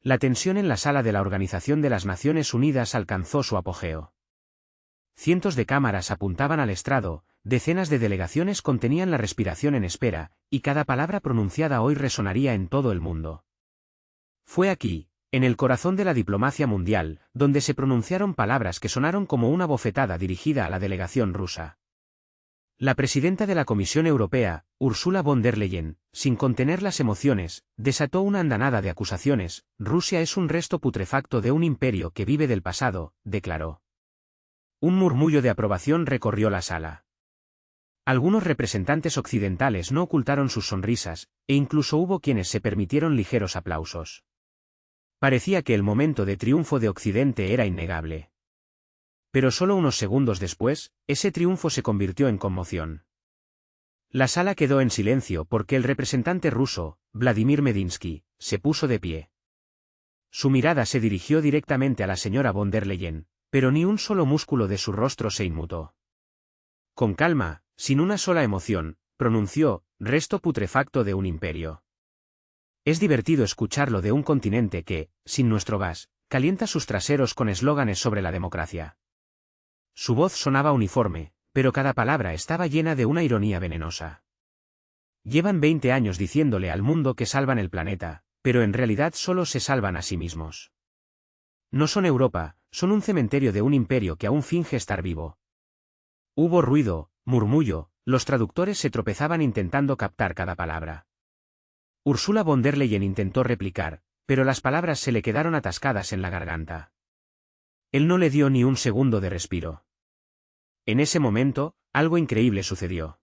La tensión en la sala de la Organización de las Naciones Unidas alcanzó su apogeo. Cientos de cámaras apuntaban al estrado, decenas de delegaciones contenían la respiración en espera, y cada palabra pronunciada hoy resonaría en todo el mundo. Fue aquí, en el corazón de la diplomacia mundial, donde se pronunciaron palabras que sonaron como una bofetada dirigida a la delegación rusa. La presidenta de la Comisión Europea, Ursula von der Leyen, sin contener las emociones, desató una andanada de acusaciones. Rusia es un resto putrefacto de un imperio que vive del pasado, declaró. Un murmullo de aprobación recorrió la sala. Algunos representantes occidentales no ocultaron sus sonrisas, e incluso hubo quienes se permitieron ligeros aplausos. Parecía que el momento de triunfo de Occidente era innegable. Pero solo unos segundos después, ese triunfo se convirtió en conmoción. La sala quedó en silencio porque el representante ruso, Vladimir Medinsky, se puso de pie. Su mirada se dirigió directamente a la señora von der Leyen, pero ni un solo músculo de su rostro se inmutó. Con calma, sin una sola emoción, pronunció, resto putrefacto de un imperio. Es divertido escucharlo de un continente que, sin nuestro gas, calienta sus traseros con eslóganes sobre la democracia. Su voz sonaba uniforme, pero cada palabra estaba llena de una ironía venenosa. Llevan 20 años diciéndole al mundo que salvan el planeta, pero en realidad solo se salvan a sí mismos. No son Europa, son un cementerio de un imperio que aún finge estar vivo. Hubo ruido, murmullo, los traductores se tropezaban intentando captar cada palabra. Ursula von der Leyen intentó replicar, pero las palabras se le quedaron atascadas en la garganta. Él no le dio ni un segundo de respiro. En ese momento, algo increíble sucedió.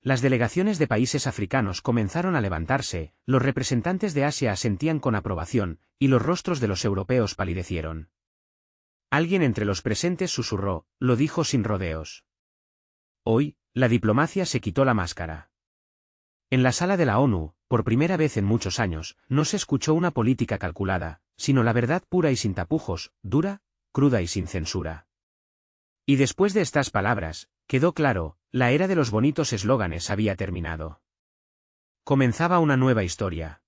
Las delegaciones de países africanos comenzaron a levantarse, los representantes de Asia asentían con aprobación, y los rostros de los europeos palidecieron. Alguien entre los presentes susurró, lo dijo sin rodeos. Hoy, la diplomacia se quitó la máscara. En la sala de la ONU, por primera vez en muchos años, no se escuchó una política calculada, sino la verdad pura y sin tapujos, dura, cruda y sin censura. Y después de estas palabras, quedó claro, la era de los bonitos eslóganes había terminado. Comenzaba una nueva historia.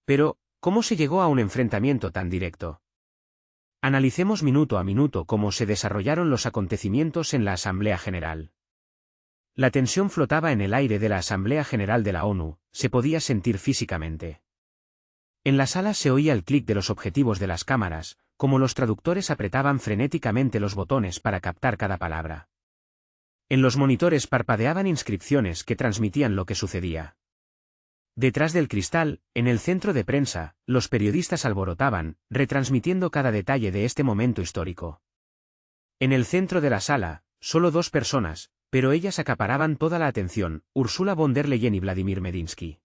Pero, ¿cómo se llegó a un enfrentamiento tan directo? Analicemos minuto a minuto cómo se desarrollaron los acontecimientos en la Asamblea General. La tensión flotaba en el aire de la Asamblea General de la ONU, se podía sentir físicamente. En la sala se oía el clic de los objetivos de las cámaras, como los traductores apretaban frenéticamente los botones para captar cada palabra. En los monitores parpadeaban inscripciones que transmitían lo que sucedía. Detrás del cristal, en el centro de prensa, los periodistas alborotaban, retransmitiendo cada detalle de este momento histórico. En el centro de la sala, solo dos personas, pero ellas acaparaban toda la atención, Ursula von der Leyen y Vladimir Medinsky.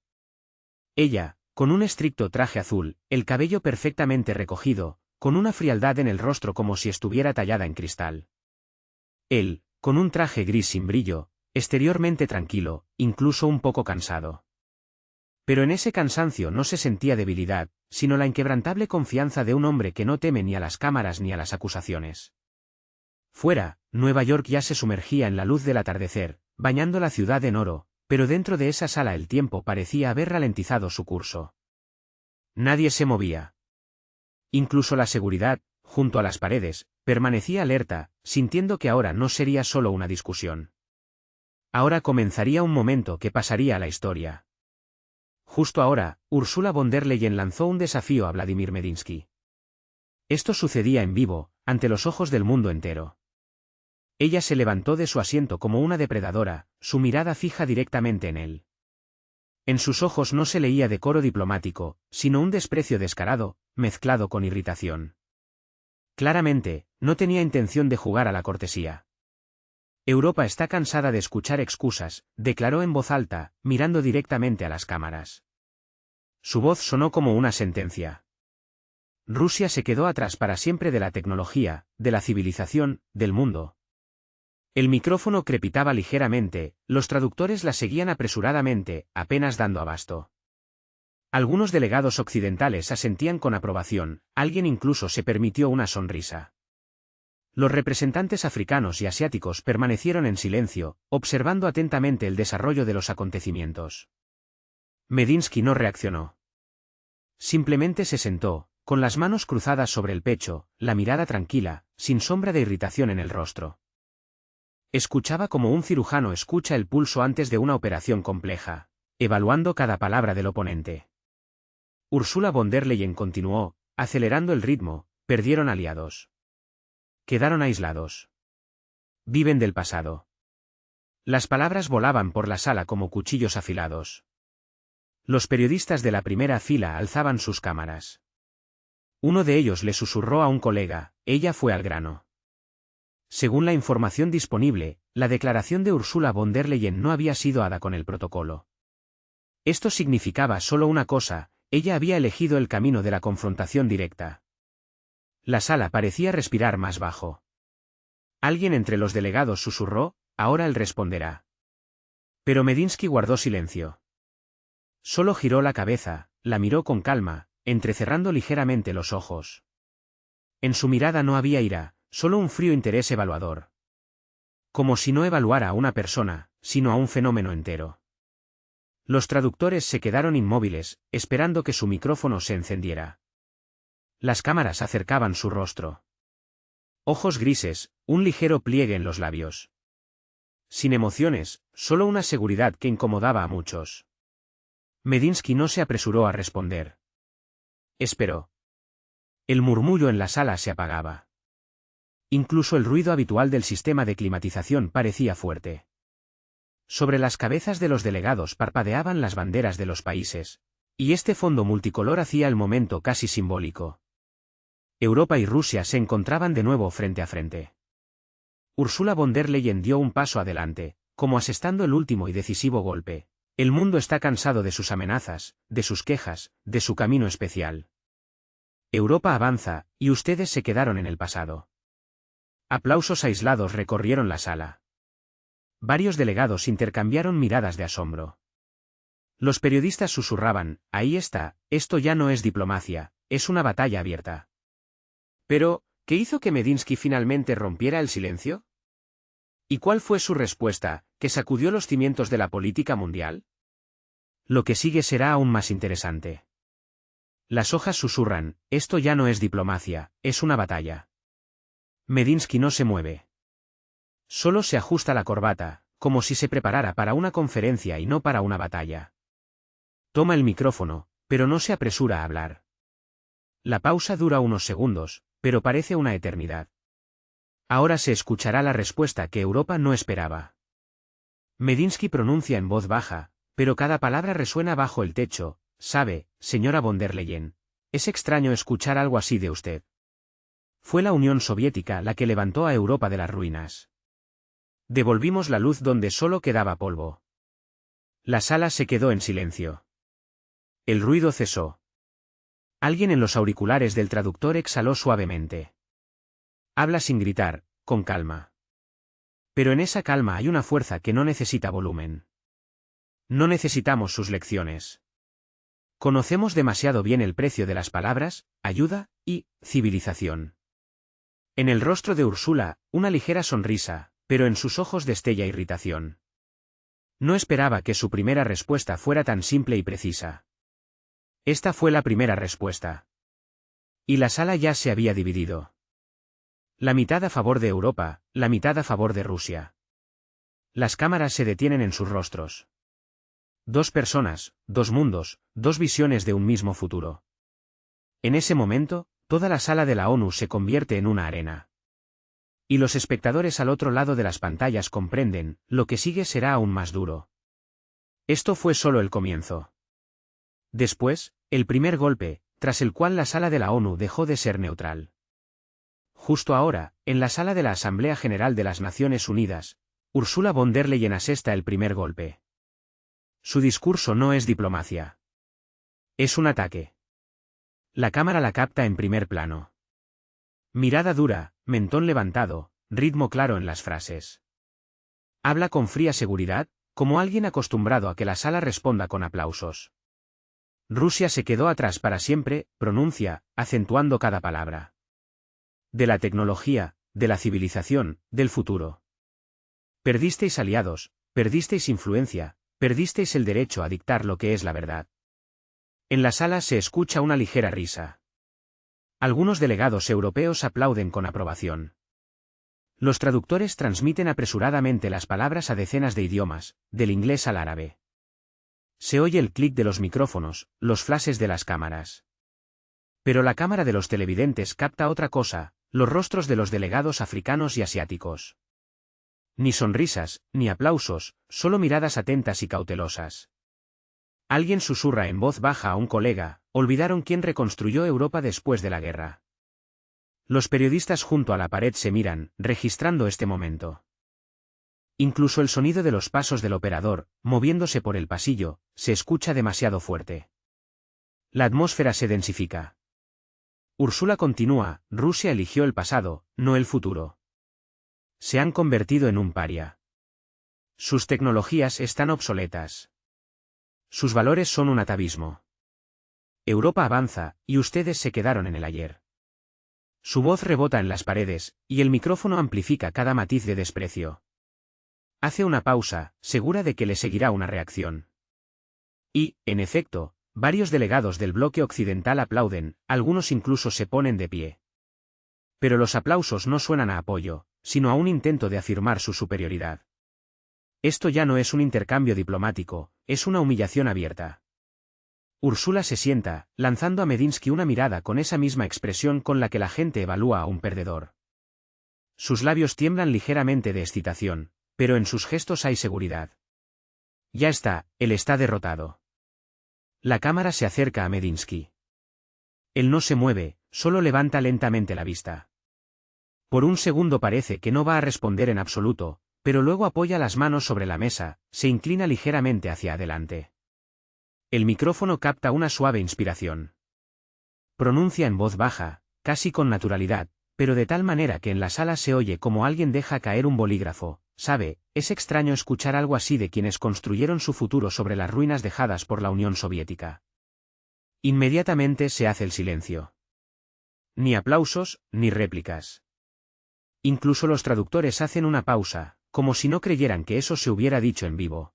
Ella, con un estricto traje azul, el cabello perfectamente recogido, con una frialdad en el rostro como si estuviera tallada en cristal. Él, con un traje gris sin brillo, exteriormente tranquilo, incluso un poco cansado. Pero en ese cansancio no se sentía debilidad, sino la inquebrantable confianza de un hombre que no teme ni a las cámaras ni a las acusaciones. Fuera, Nueva York ya se sumergía en la luz del atardecer, bañando la ciudad en oro, pero dentro de esa sala el tiempo parecía haber ralentizado su curso. Nadie se movía. Incluso la seguridad, junto a las paredes, permanecía alerta, sintiendo que ahora no sería solo una discusión. Ahora comenzaría un momento que pasaría a la historia. Justo ahora, Ursula von der Leyen lanzó un desafío a Vladimir Medinsky. Esto sucedía en vivo, ante los ojos del mundo entero. Ella se levantó de su asiento como una depredadora, su mirada fija directamente en él. En sus ojos no se leía decoro diplomático, sino un desprecio descarado, mezclado con irritación. Claramente, no tenía intención de jugar a la cortesía. Europa está cansada de escuchar excusas, declaró en voz alta, mirando directamente a las cámaras. Su voz sonó como una sentencia. Rusia se quedó atrás para siempre de la tecnología, de la civilización, del mundo. El micrófono crepitaba ligeramente, los traductores la seguían apresuradamente, apenas dando abasto. Algunos delegados occidentales asentían con aprobación, alguien incluso se permitió una sonrisa. Los representantes africanos y asiáticos permanecieron en silencio, observando atentamente el desarrollo de los acontecimientos. Medinsky no reaccionó. Simplemente se sentó, con las manos cruzadas sobre el pecho, la mirada tranquila, sin sombra de irritación en el rostro. Escuchaba como un cirujano escucha el pulso antes de una operación compleja, evaluando cada palabra del oponente. Ursula von der Leyen continuó, acelerando el ritmo: perdieron aliados. Quedaron aislados. Viven del pasado. Las palabras volaban por la sala como cuchillos afilados. Los periodistas de la primera fila alzaban sus cámaras. Uno de ellos le susurró a un colega: ella fue al grano. Según la información disponible, la declaración de Ursula von der Leyen no había sido dada con el protocolo. Esto significaba solo una cosa: ella había elegido el camino de la confrontación directa. La sala parecía respirar más bajo. Alguien entre los delegados susurró: ahora él responderá. Pero Medinsky guardó silencio. Solo giró la cabeza, la miró con calma, entrecerrando ligeramente los ojos. En su mirada no había ira, solo un frío interés evaluador. Como si no evaluara a una persona, sino a un fenómeno entero. Los traductores se quedaron inmóviles, esperando que su micrófono se encendiera. Las cámaras acercaban su rostro. Ojos grises, un ligero pliegue en los labios. Sin emociones, solo una seguridad que incomodaba a muchos. Medinsky no se apresuró a responder. Esperó. El murmullo en la sala se apagaba. Incluso el ruido habitual del sistema de climatización parecía fuerte. Sobre las cabezas de los delegados parpadeaban las banderas de los países, y este fondo multicolor hacía el momento casi simbólico. Europa y Rusia se encontraban de nuevo frente a frente. Ursula von der Leyen dio un paso adelante, como asestando el último y decisivo golpe. El mundo está cansado de sus amenazas, de sus quejas, de su camino especial. Europa avanza, y ustedes se quedaron en el pasado. Aplausos aislados recorrieron la sala. Varios delegados intercambiaron miradas de asombro. Los periodistas susurraban: ahí está, esto ya no es diplomacia, es una batalla abierta. Pero, ¿qué hizo que Medinsky finalmente rompiera el silencio? ¿Y cuál fue su respuesta, que sacudió los cimientos de la política mundial? Lo que sigue será aún más interesante. Las hojas susurran: esto ya no es diplomacia, es una batalla. Medinsky no se mueve. Solo se ajusta la corbata, como si se preparara para una conferencia y no para una batalla. Toma el micrófono, pero no se apresura a hablar. La pausa dura unos segundos, pero parece una eternidad. Ahora se escuchará la respuesta que Europa no esperaba. Medinsky pronuncia en voz baja, pero cada palabra resuena bajo el techo: sabe, señora von der Leyen, es extraño escuchar algo así de usted. Fue la Unión Soviética la que levantó a Europa de las ruinas. Devolvimos la luz donde solo quedaba polvo. La sala se quedó en silencio. El ruido cesó. Alguien en los auriculares del traductor exhaló suavemente. Habla sin gritar, con calma. Pero en esa calma hay una fuerza que no necesita volumen. No necesitamos sus lecciones. Conocemos demasiado bien el precio de las palabras, ayuda y civilización. En el rostro de Ursula, una ligera sonrisa, pero en sus ojos destella irritación. No esperaba que su primera respuesta fuera tan simple y precisa. Esta fue la primera respuesta. Y la sala ya se había dividido. La mitad a favor de Europa, la mitad a favor de Rusia. Las cámaras se detienen en sus rostros. Dos personas, dos mundos, dos visiones de un mismo futuro. En ese momento, toda la sala de la ONU se convierte en una arena. Y los espectadores al otro lado de las pantallas comprenden: lo que sigue será aún más duro. Esto fue solo el comienzo. Después, el primer golpe, tras el cual la sala de la ONU dejó de ser neutral. Justo ahora, en la sala de la Asamblea General de las Naciones Unidas, Ursula von der Leyen asesta el primer golpe. Su discurso no es diplomacia. Es un ataque. La cámara la capta en primer plano. Mirada dura, mentón levantado, ritmo claro en las frases. Habla con fría seguridad, como alguien acostumbrado a que la sala responda con aplausos. Rusia se quedó atrás para siempre, pronuncia, acentuando cada palabra. De la tecnología, de la civilización, del futuro. Perdisteis aliados, perdisteis influencia, perdisteis el derecho a dictar lo que es la verdad. En la sala se escucha una ligera risa. Algunos delegados europeos aplauden con aprobación. Los traductores transmiten apresuradamente las palabras a decenas de idiomas, del inglés al árabe. Se oye el clic de los micrófonos, los flashes de las cámaras. Pero la cámara de los televidentes capta otra cosa, los rostros de los delegados africanos y asiáticos. Ni sonrisas, ni aplausos, solo miradas atentas y cautelosas. Alguien susurra en voz baja a un colega: olvidaron quién reconstruyó Europa después de la guerra. Los periodistas junto a la pared se miran, registrando este momento. Incluso el sonido de los pasos del operador, moviéndose por el pasillo, se escucha demasiado fuerte. La atmósfera se densifica. Úrsula continúa: Rusia eligió el pasado, no el futuro. Se han convertido en un paria. Sus tecnologías están obsoletas. Sus valores son un atavismo. Europa avanza, y ustedes se quedaron en el ayer. Su voz rebota en las paredes, y el micrófono amplifica cada matiz de desprecio. Hace una pausa, segura de que le seguirá una reacción. Y, en efecto, varios delegados del bloque occidental aplauden, algunos incluso se ponen de pie. Pero los aplausos no suenan a apoyo, sino a un intento de afirmar su superioridad. Esto ya no es un intercambio diplomático, es una humillación abierta. Úrsula se sienta, lanzando a Medinsky una mirada con esa misma expresión con la que la gente evalúa a un perdedor. Sus labios tiemblan ligeramente de excitación, pero en sus gestos hay seguridad. Ya está, él está derrotado. La cámara se acerca a Medinsky. Él no se mueve, solo levanta lentamente la vista. Por un segundo parece que no va a responder en absoluto, pero luego apoya las manos sobre la mesa, se inclina ligeramente hacia adelante. El micrófono capta una suave inspiración. Pronuncia en voz baja, casi con naturalidad, pero de tal manera que en la sala se oye como alguien deja caer un bolígrafo. Sabe, es extraño escuchar algo así de quienes construyeron su futuro sobre las ruinas dejadas por la Unión Soviética. Inmediatamente se hace el silencio. Ni aplausos, ni réplicas. Incluso los traductores hacen una pausa, como si no creyeran que eso se hubiera dicho en vivo.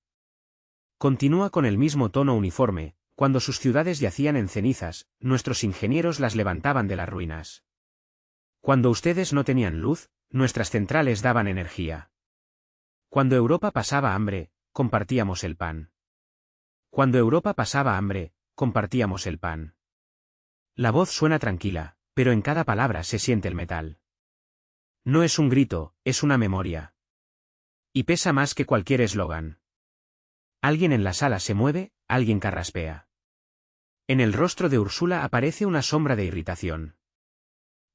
Continúa con el mismo tono uniforme: cuando sus ciudades yacían en cenizas, nuestros ingenieros las levantaban de las ruinas. Cuando ustedes no tenían luz, nuestras centrales daban energía. Cuando Europa pasaba hambre, compartíamos el pan. Cuando Europa pasaba hambre, compartíamos el pan. La voz suena tranquila, pero en cada palabra se siente el metal. No es un grito, es una memoria. Y pesa más que cualquier eslogan. Alguien en la sala se mueve, alguien carraspea. En el rostro de Úrsula aparece una sombra de irritación.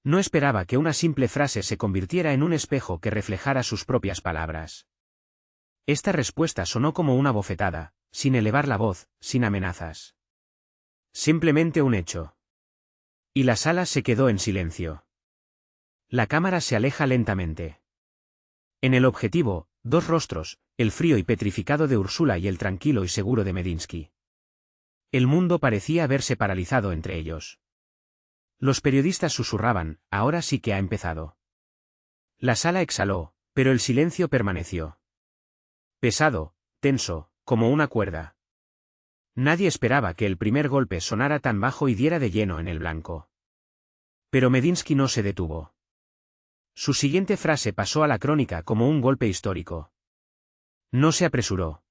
No esperaba que una simple frase se convirtiera en un espejo que reflejara sus propias palabras. Esta respuesta sonó como una bofetada, sin elevar la voz, sin amenazas. Simplemente un hecho. Y la sala se quedó en silencio. La cámara se aleja lentamente. En el objetivo, dos rostros, el frío y petrificado de Úrsula y el tranquilo y seguro de Medinsky. El mundo parecía haberse paralizado entre ellos. Los periodistas susurraban: ahora sí que ha empezado. La sala exhaló, pero el silencio permaneció. Pesado, tenso, como una cuerda. Nadie esperaba que el primer golpe sonara tan bajo y diera de lleno en el blanco. Pero Medinsky no se detuvo. Su siguiente frase pasó a la crónica como un golpe histórico. No se apresuró.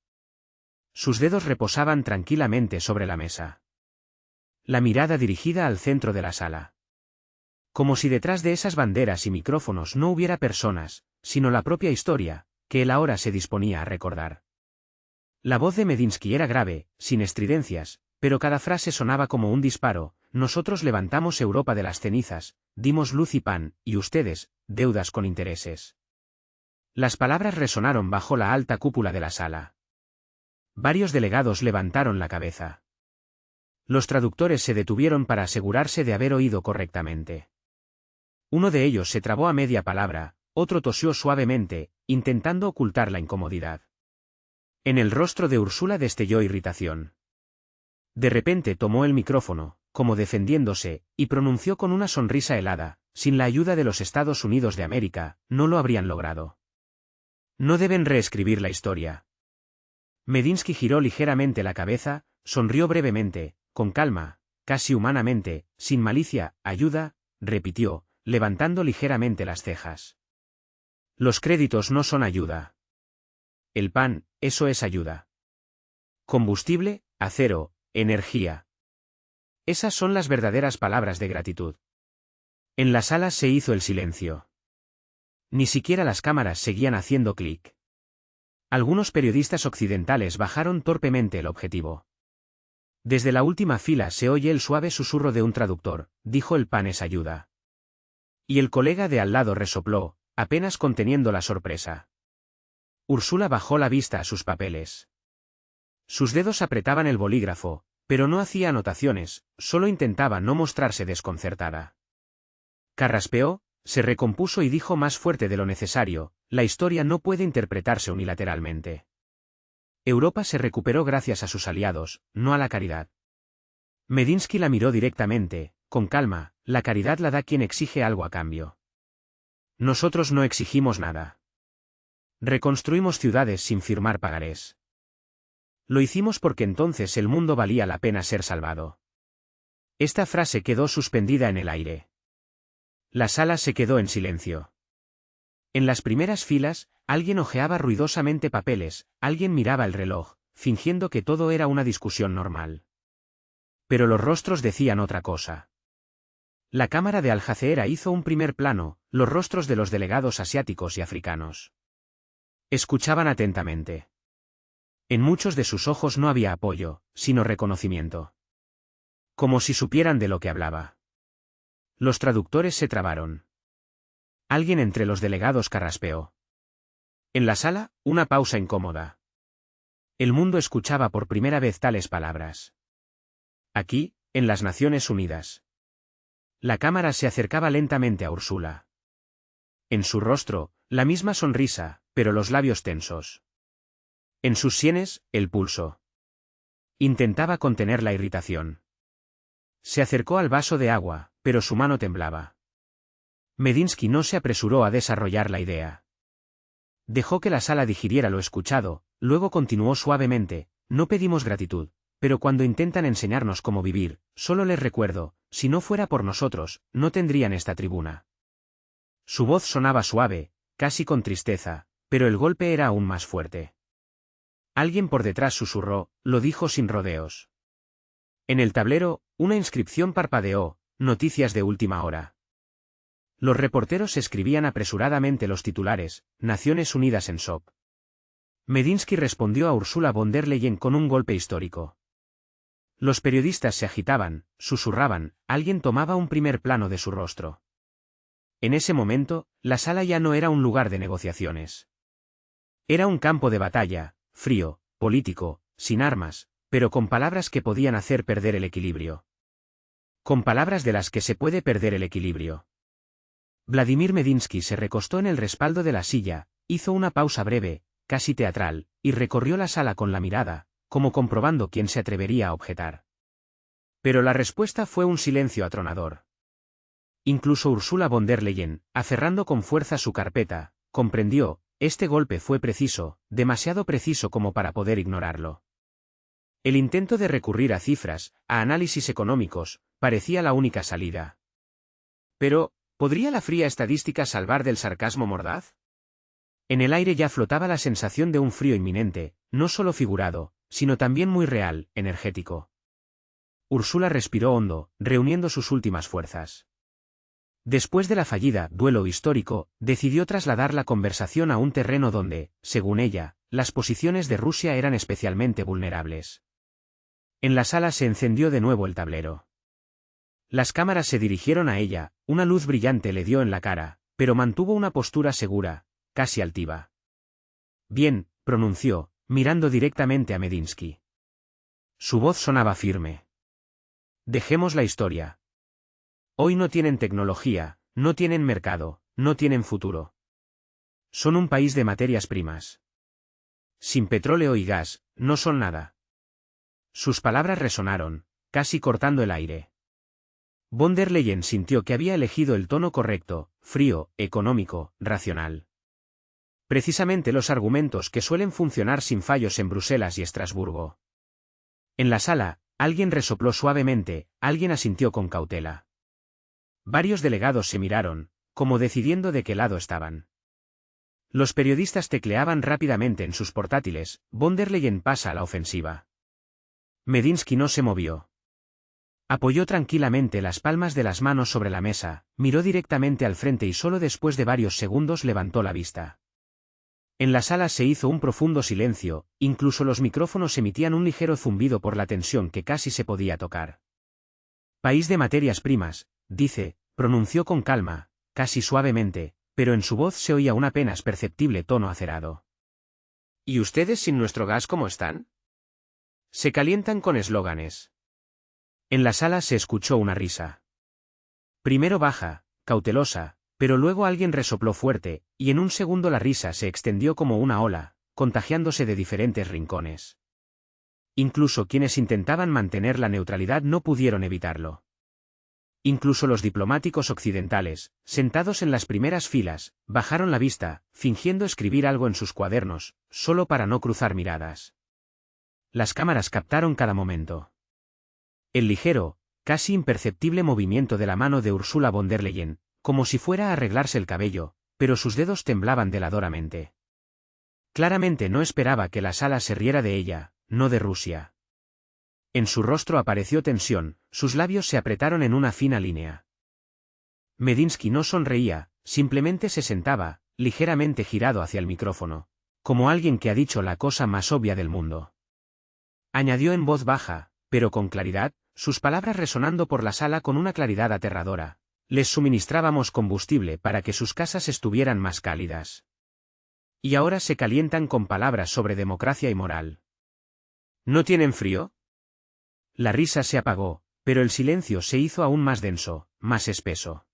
Sus dedos reposaban tranquilamente sobre la mesa. La mirada dirigida al centro de la sala. Como si detrás de esas banderas y micrófonos no hubiera personas, sino la propia historia, que él ahora se disponía a recordar. La voz de Medinsky era grave, sin estridencias, pero cada frase sonaba como un disparo: nosotros levantamos Europa de las cenizas, dimos luz y pan, y ustedes, deudas con intereses. Las palabras resonaron bajo la alta cúpula de la sala. Varios delegados levantaron la cabeza. Los traductores se detuvieron para asegurarse de haber oído correctamente. Uno de ellos se trabó a media palabra, otro tosió suavemente, intentando ocultar la incomodidad. En el rostro de Úrsula destelló irritación. De repente tomó el micrófono, como defendiéndose, y pronunció con una sonrisa helada: sin la ayuda de los Estados Unidos de América, no lo habrían logrado. No deben reescribir la historia. Medinsky giró ligeramente la cabeza, sonrió brevemente, con calma, casi humanamente, sin malicia, ayuda, repitió, levantando ligeramente las cejas. Los créditos no son ayuda. El pan, eso es ayuda. Combustible, acero, energía. Esas son las verdaderas palabras de gratitud. En la sala se hizo el silencio. Ni siquiera las cámaras seguían haciendo clic. Algunos periodistas occidentales bajaron torpemente el objetivo. Desde la última fila se oye el suave susurro de un traductor, dijo el pan es ayuda. Y el colega de al lado resopló, apenas conteniendo la sorpresa. Úrsula bajó la vista a sus papeles. Sus dedos apretaban el bolígrafo, pero no hacía anotaciones, solo intentaba no mostrarse desconcertada. Carraspeó, se recompuso y dijo más fuerte de lo necesario, la historia no puede interpretarse unilateralmente. Europa se recuperó gracias a sus aliados, no a la caridad. Medinsky la miró directamente, con calma, la caridad la da quien exige algo a cambio. Nosotros no exigimos nada. Reconstruimos ciudades sin firmar pagarés. Lo hicimos porque entonces el mundo valía la pena ser salvado. Esta frase quedó suspendida en el aire. La sala se quedó en silencio. En las primeras filas, alguien hojeaba ruidosamente papeles, alguien miraba el reloj, fingiendo que todo era una discusión normal. Pero los rostros decían otra cosa. La cámara de Al Jazeera hizo un primer plano, los rostros de los delegados asiáticos y africanos. Escuchaban atentamente. En muchos de sus ojos no había apoyo, sino reconocimiento. Como si supieran de lo que hablaba. Los traductores se trabaron. Alguien entre los delegados carraspeó. En la sala, una pausa incómoda. El mundo escuchaba por primera vez tales palabras. Aquí, en las Naciones Unidas. La cámara se acercaba lentamente a Úrsula. En su rostro, la misma sonrisa, pero los labios tensos. En sus sienes, el pulso. Intentaba contener la irritación. Se acercó al vaso de agua, pero su mano temblaba. Medinsky no se apresuró a desarrollar la idea. Dejó que la sala digiriera lo escuchado, luego continuó suavemente, no pedimos gratitud, pero cuando intentan enseñarnos cómo vivir, solo les recuerdo, si no fuera por nosotros, no tendrían esta tribuna. Su voz sonaba suave, casi con tristeza, pero el golpe era aún más fuerte. Alguien por detrás susurró, lo dijo sin rodeos. En el tablero, una inscripción parpadeó, noticias de última hora. Los reporteros escribían apresuradamente los titulares, Naciones Unidas en shock. Medinsky respondió a Ursula von der Leyen con un golpe histórico. Los periodistas se agitaban, susurraban, alguien tomaba un primer plano de su rostro. En ese momento, la sala ya no era un lugar de negociaciones. Era un campo de batalla, frío, político, sin armas, pero con palabras que podían hacer perder el equilibrio. Con palabras de las que se puede perder el equilibrio. Vladimir Medinsky se recostó en el respaldo de la silla, hizo una pausa breve, casi teatral, y recorrió la sala con la mirada, como comprobando quién se atrevería a objetar. Pero la respuesta fue un silencio atronador. Incluso Ursula von der Leyen, aferrando con fuerza su carpeta, comprendió, este golpe fue preciso, demasiado preciso como para poder ignorarlo. El intento de recurrir a cifras, a análisis económicos, parecía la única salida. Pero, ¿podría la fría estadística salvar del sarcasmo mordaz? En el aire ya flotaba la sensación de un frío inminente, no solo figurado, sino también muy real, energético. Úrsula respiró hondo, reuniendo sus últimas fuerzas. Después de la fallida duelo histórico, decidió trasladar la conversación a un terreno donde, según ella, las posiciones de Rusia eran especialmente vulnerables. En la sala se encendió de nuevo el tablero. Las cámaras se dirigieron a ella, una luz brillante le dio en la cara, pero mantuvo una postura segura, casi altiva. Bien, pronunció, mirando directamente a Medinsky. Su voz sonaba firme. Dejemos la historia. Hoy no tienen tecnología, no tienen mercado, no tienen futuro. Son un país de materias primas. Sin petróleo y gas, no son nada. Sus palabras resonaron, casi cortando el aire. Von der Leyen sintió que había elegido el tono correcto, frío, económico, racional. Precisamente los argumentos que suelen funcionar sin fallos en Bruselas y Estrasburgo. En la sala, Alguien resopló suavemente, alguien asintió con cautela. Varios delegados se miraron, como decidiendo de qué lado estaban. Los periodistas tecleaban rápidamente en sus portátiles. Von der Leyen pasa a la ofensiva. Medinsky no se movió. Apoyó tranquilamente las palmas de las manos sobre la mesa, miró directamente al frente y solo después de varios segundos levantó la vista. En la sala se hizo un profundo silencio, incluso los micrófonos emitían un ligero zumbido por la tensión que casi se podía tocar. País de materias primas, dice, pronunció con calma, casi suavemente, pero en su voz se oía un apenas perceptible tono acerado. ¿Y ustedes sin nuestro gas cómo están? Se calientan con eslóganes. En la sala se escuchó una risa. Primero baja, cautelosa, pero luego alguien resopló fuerte, y en un segundo la risa se extendió como una ola, contagiándose de diferentes rincones. Incluso quienes intentaban mantener la neutralidad no pudieron evitarlo. Incluso los diplomáticos occidentales, sentados en las primeras filas, bajaron la vista, fingiendo escribir algo en sus cuadernos, solo para no cruzar miradas. Las cámaras captaron cada momento. El ligero, casi imperceptible movimiento de la mano de Ursula von der Leyen, como si fuera a arreglarse el cabello, pero sus dedos temblaban deladoramente. Claramente no esperaba que la sala se riera de ella, no de Rusia. En su rostro apareció tensión, sus labios se apretaron en una fina línea. Medinsky no sonreía, simplemente se sentaba, ligeramente girado hacia el micrófono, como alguien que ha dicho la cosa más obvia del mundo. Añadió en voz baja, pero con claridad, sus palabras resonando por la sala con una claridad aterradora. Les suministrábamos combustible para que sus casas estuvieran más cálidas. Y ahora se calientan con palabras sobre democracia y moral. ¿No tienen frío? La risa se apagó, pero el silencio se hizo aún más denso, más espeso.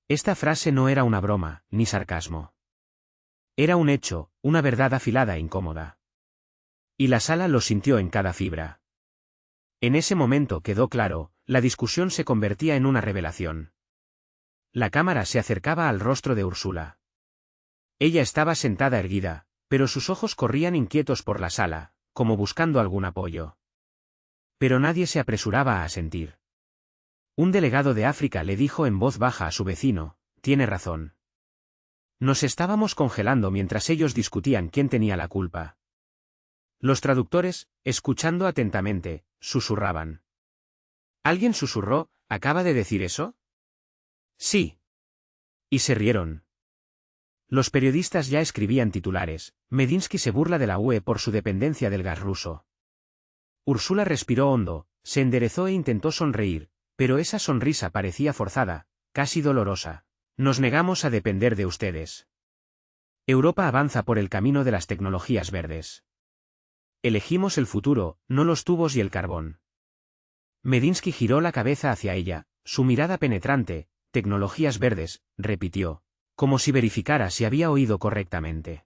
Esta frase no era una broma, ni sarcasmo. Era un hecho, una verdad afilada e incómoda. Y la sala lo sintió en cada fibra. En ese momento quedó claro, la discusión se convertía en una revelación. La cámara se acercaba al rostro de Ursula. Ella estaba sentada erguida, pero sus ojos corrían inquietos por la sala, como buscando algún apoyo. Pero nadie se apresuraba a asentir. Un delegado de África le dijo en voz baja a su vecino, «Tiene razón. Nos estábamos congelando mientras ellos discutían quién tenía la culpa». Los traductores, escuchando atentamente, susurraban. ¿Alguien susurró, acaba de decir eso? Sí. Y se rieron. Los periodistas ya escribían titulares, Medinsky se burla de la UE por su dependencia del gas ruso. Ursula respiró hondo, se enderezó e intentó sonreír, pero esa sonrisa parecía forzada, casi dolorosa. Nos negamos a depender de ustedes. Europa avanza por el camino de las tecnologías verdes. Elegimos el futuro, no los tubos y el carbón. Medinsky giró la cabeza hacia ella, su mirada penetrante, tecnologías verdes, repitió, como si verificara si había oído correctamente.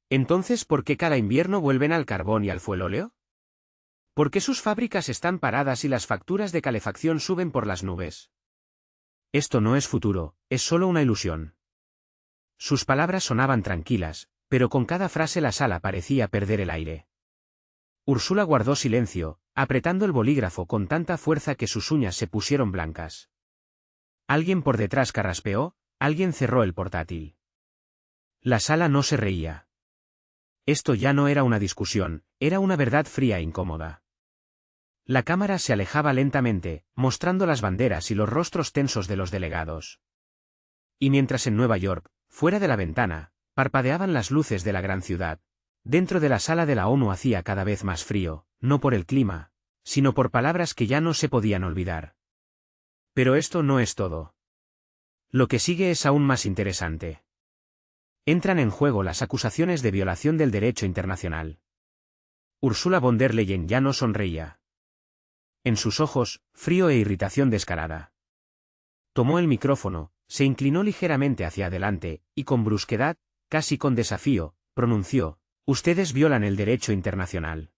Entonces, ¿por qué cada invierno vuelven al carbón y al fuelóleo? ¿Por qué sus fábricas están paradas y las facturas de calefacción suben por las nubes? Esto no es futuro, es solo una ilusión. Sus palabras sonaban tranquilas, pero con cada frase la sala parecía perder el aire. Ursula guardó silencio, apretando el bolígrafo con tanta fuerza que sus uñas se pusieron blancas. Alguien por detrás carraspeó, alguien cerró el portátil. La sala no se reía. Esto ya no era una discusión, era una verdad fría e incómoda. La cámara se alejaba lentamente, mostrando las banderas y los rostros tensos de los delegados. Y mientras en Nueva York, fuera de la ventana, parpadeaban las luces de la gran ciudad, dentro de la sala de la ONU hacía cada vez más frío, no por el clima, sino por palabras que ya no se podían olvidar. Pero esto no es todo. Lo que sigue es aún más interesante. Entran en juego las acusaciones de violación del derecho internacional. Ursula von der Leyen ya no sonreía. En sus ojos, frío e irritación descarada. Tomó el micrófono, se inclinó ligeramente hacia adelante, y con brusquedad, casi con desafío, pronunció, «Ustedes violan el derecho internacional.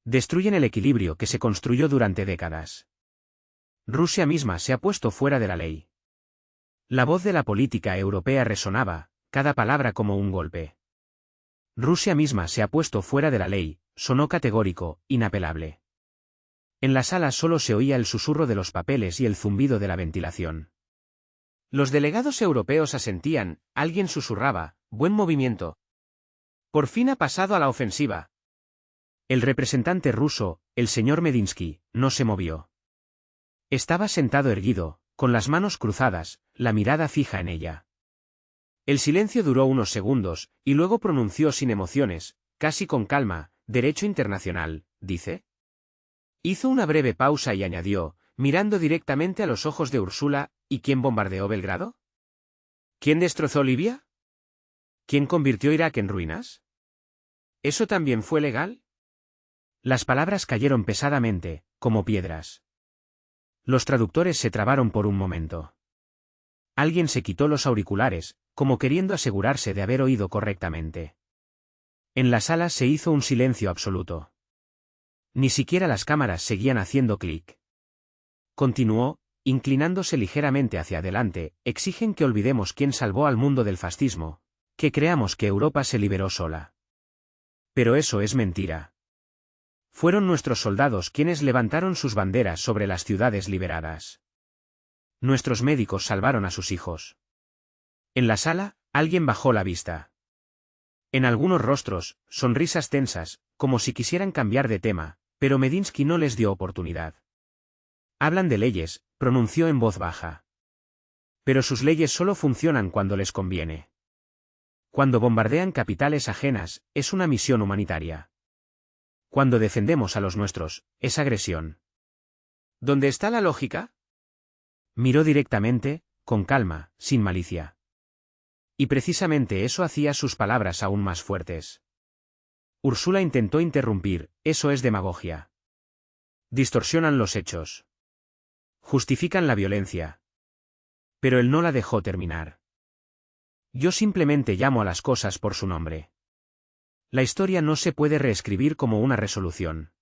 Destruyen el equilibrio que se construyó durante décadas. Rusia misma se ha puesto fuera de la ley». La voz de la política europea resonaba, cada palabra como un golpe. Rusia misma se ha puesto fuera de la ley, sonó categórico, inapelable. En la sala solo se oía el susurro de los papeles y el zumbido de la ventilación. Los delegados europeos asentían, alguien susurraba, buen movimiento. Por fin ha pasado a la ofensiva. El representante ruso, el señor Medinsky, no se movió. Estaba sentado erguido, con las manos cruzadas, la mirada fija en ella. El silencio duró unos segundos, y luego pronunció sin emociones, casi con calma, derecho internacional, dice. Hizo una breve pausa y añadió, mirando directamente a los ojos de Úrsula, ¿y quién bombardeó Belgrado? ¿Quién destrozó Libia? ¿Quién convirtió Irak en ruinas? ¿Eso también fue legal? Las palabras cayeron pesadamente, como piedras. Los traductores se trabaron por un momento. Alguien se quitó los auriculares, como queriendo asegurarse de haber oído correctamente. En la sala se hizo un silencio absoluto. Ni siquiera las cámaras seguían haciendo clic. Continuó, inclinándose ligeramente hacia adelante, exigen que olvidemos quién salvó al mundo del fascismo, que creamos que Europa se liberó sola. Pero eso es mentira. Fueron nuestros soldados quienes levantaron sus banderas sobre las ciudades liberadas. Nuestros médicos salvaron a sus hijos. En la sala, alguien bajó la vista. En algunos rostros, sonrisas tensas, como si quisieran cambiar de tema, pero Medinsky no les dio oportunidad. Hablan de leyes, pronunció en voz baja. Pero sus leyes solo funcionan cuando les conviene. Cuando bombardean capitales ajenas, es una misión humanitaria. Cuando defendemos a los nuestros, es agresión. ¿Dónde está la lógica? Miró directamente, con calma, sin malicia. Y precisamente eso hacía sus palabras aún más fuertes. Úrsula intentó interrumpir, eso es demagogia. Distorsionan los hechos. Justifican la violencia. Pero él no la dejó terminar. Yo simplemente llamo a las cosas por su nombre. La historia no se puede reescribir como una resolución.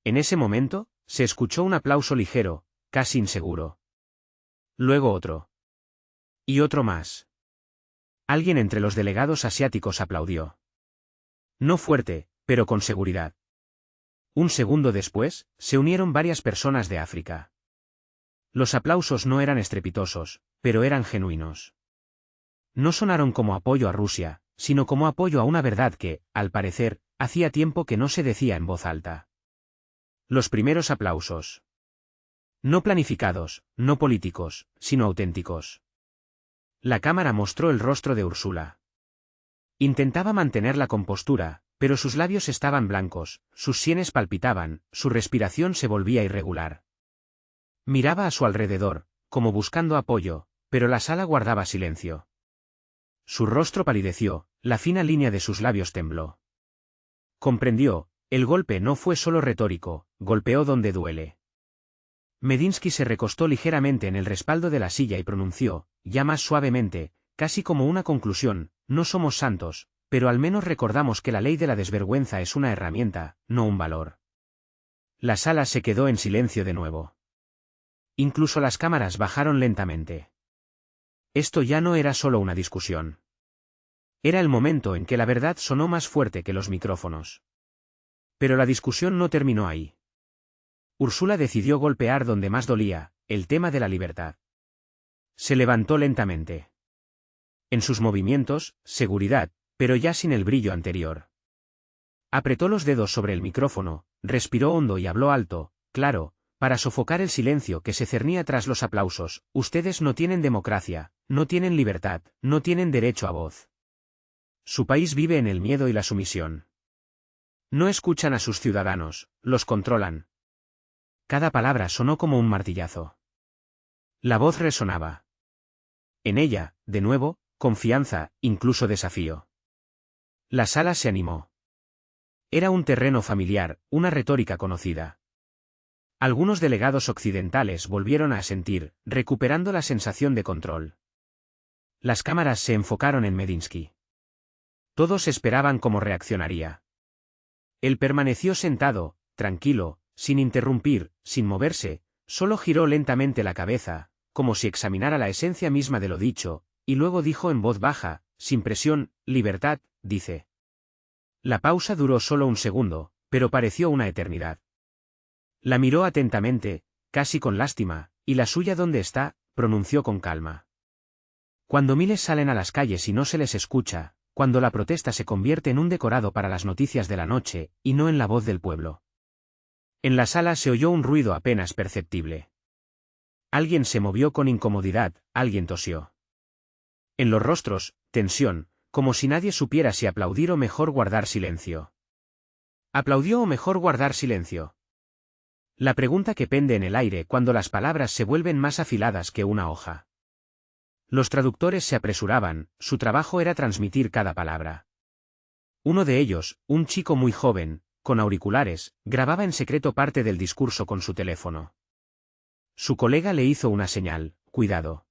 En ese momento, se escuchó un aplauso ligero, casi inseguro. Luego otro. Y otro más. Alguien entre los delegados asiáticos aplaudió. No fuerte, pero con seguridad. Un segundo después, se unieron varias personas de África. Los aplausos no eran estrepitosos, pero eran genuinos. No sonaron como apoyo a Rusia, sino como apoyo a una verdad que, al parecer, hacía tiempo que no se decía en voz alta. Los primeros aplausos. No planificados, no políticos, sino auténticos. La cámara mostró el rostro de Úrsula. Intentaba mantener la compostura, pero sus labios estaban blancos, sus sienes palpitaban, su respiración se volvía irregular. Miraba a su alrededor, como buscando apoyo, pero la sala guardaba silencio. Su rostro palideció, la fina línea de sus labios tembló. Comprendió, el golpe no fue solo retórico, golpeó donde duele. Medinsky se recostó ligeramente en el respaldo de la silla y pronunció, ya más suavemente, casi como una conclusión, no somos santos, pero al menos recordamos que la ley de la desvergüenza es una herramienta, no un valor. La sala se quedó en silencio de nuevo. Incluso las cámaras bajaron lentamente. Esto ya no era solo una discusión. Era el momento en que la verdad sonó más fuerte que los micrófonos. Pero la discusión no terminó ahí. Úrsula decidió golpear donde más dolía, el tema de la libertad. Se levantó lentamente. En sus movimientos, seguridad, pero ya sin el brillo anterior. Apretó los dedos sobre el micrófono, respiró hondo y habló alto, claro, para sofocar el silencio que se cernía tras los aplausos. Ustedes no tienen democracia, no tienen libertad, no tienen derecho a voz. Su país vive en el miedo y la sumisión. No escuchan a sus ciudadanos, los controlan. Cada palabra sonó como un martillazo. La voz resonaba. En ella, de nuevo, confianza, incluso desafío. La sala se animó. Era un terreno familiar, una retórica conocida. Algunos delegados occidentales volvieron a asentir, recuperando la sensación de control. Las cámaras se enfocaron en Medinsky. Todos esperaban cómo reaccionaría. Él permaneció sentado, tranquilo, sin interrumpir, sin moverse, solo giró lentamente la cabeza, como si examinara la esencia misma de lo dicho, y luego dijo en voz baja, sin presión, libertad, dice. La pausa duró solo un segundo, pero pareció una eternidad. La miró atentamente, casi con lástima, y la suya ¿dónde está?, pronunció con calma. Cuando miles salen a las calles y no se les escucha, cuando la protesta se convierte en un decorado para las noticias de la noche, y no en la voz del pueblo. En la sala se oyó un ruido apenas perceptible. Alguien se movió con incomodidad, alguien tosió. En los rostros, tensión, como si nadie supiera si aplaudir o mejor guardar silencio. ¿Aplaudió o mejor guardar silencio? La pregunta que pende en el aire cuando las palabras se vuelven más afiladas que una hoja. Los traductores se apresuraban, su trabajo era transmitir cada palabra. Uno de ellos, un chico muy joven, con auriculares, grababa en secreto parte del discurso con su teléfono. Su colega le hizo una señal, cuidado.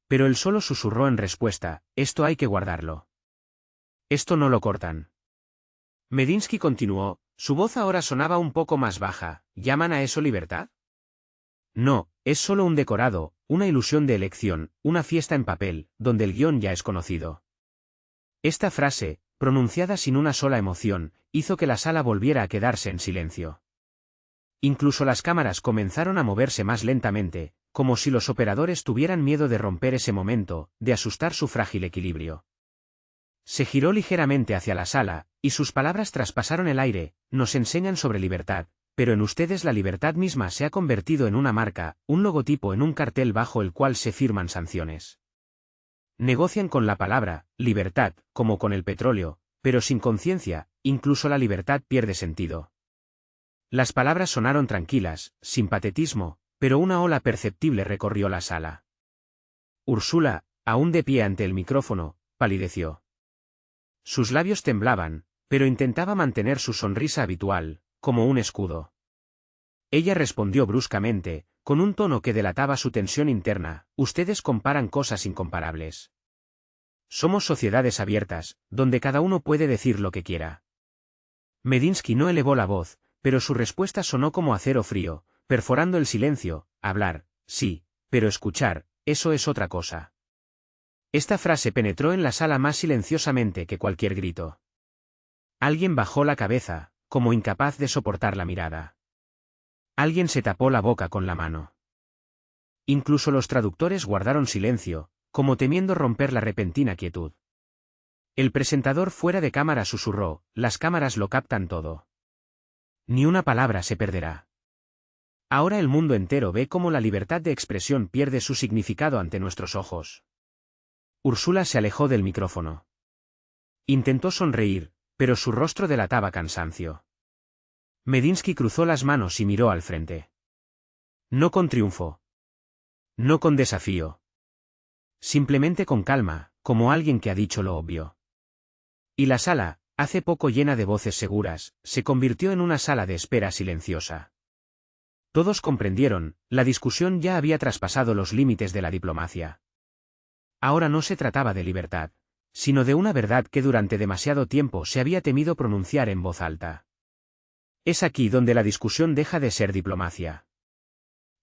Pero él solo susurró en respuesta, esto hay que guardarlo. Esto no lo cortan. Medinsky continuó, su voz ahora sonaba un poco más baja, ¿llaman a eso libertad? No, es solo un decorado, una ilusión de elección, una fiesta en papel, donde el guión ya es conocido. Esta frase, pronunciada sin una sola emoción, hizo que la sala volviera a quedarse en silencio. Incluso las cámaras comenzaron a moverse más lentamente, como si los operadores tuvieran miedo de romper ese momento, de asustar su frágil equilibrio. Se giró ligeramente hacia la sala, y sus palabras traspasaron el aire, nos enseñan sobre libertad, pero en ustedes la libertad misma se ha convertido en una marca, un logotipo en un cartel bajo el cual se firman sanciones. Negocian con la palabra, libertad, como con el petróleo, pero sin conciencia, incluso la libertad pierde sentido. Las palabras sonaron tranquilas, sin patetismo, pero una ola perceptible recorrió la sala. Úrsula, aún de pie ante el micrófono, palideció. Sus labios temblaban, pero intentaba mantener su sonrisa habitual, como un escudo. Ella respondió bruscamente, con un tono que delataba su tensión interna, ustedes comparan cosas incomparables. Somos sociedades abiertas, donde cada uno puede decir lo que quiera. Medinsky no elevó la voz, pero su respuesta sonó como acero frío, perforando el silencio, hablar, sí, pero escuchar, eso es otra cosa. Esta frase penetró en la sala más silenciosamente que cualquier grito. Alguien bajó la cabeza, como incapaz de soportar la mirada. Alguien se tapó la boca con la mano. Incluso los traductores guardaron silencio, como temiendo romper la repentina quietud. El presentador fuera de cámara susurró, las cámaras lo captan todo. Ni una palabra se perderá. Ahora el mundo entero ve cómo la libertad de expresión pierde su significado ante nuestros ojos. Úrsula se alejó del micrófono. Intentó sonreír, pero su rostro delataba cansancio. Medinsky cruzó las manos y miró al frente. No con triunfo. No con desafío. Simplemente con calma, como alguien que ha dicho lo obvio. Y la sala, hace poco llena de voces seguras, se convirtió en una sala de espera silenciosa. Todos comprendieron, la discusión ya había traspasado los límites de la diplomacia. Ahora no se trataba de libertad, sino de una verdad que durante demasiado tiempo se había temido pronunciar en voz alta. Es aquí donde la discusión deja de ser diplomacia.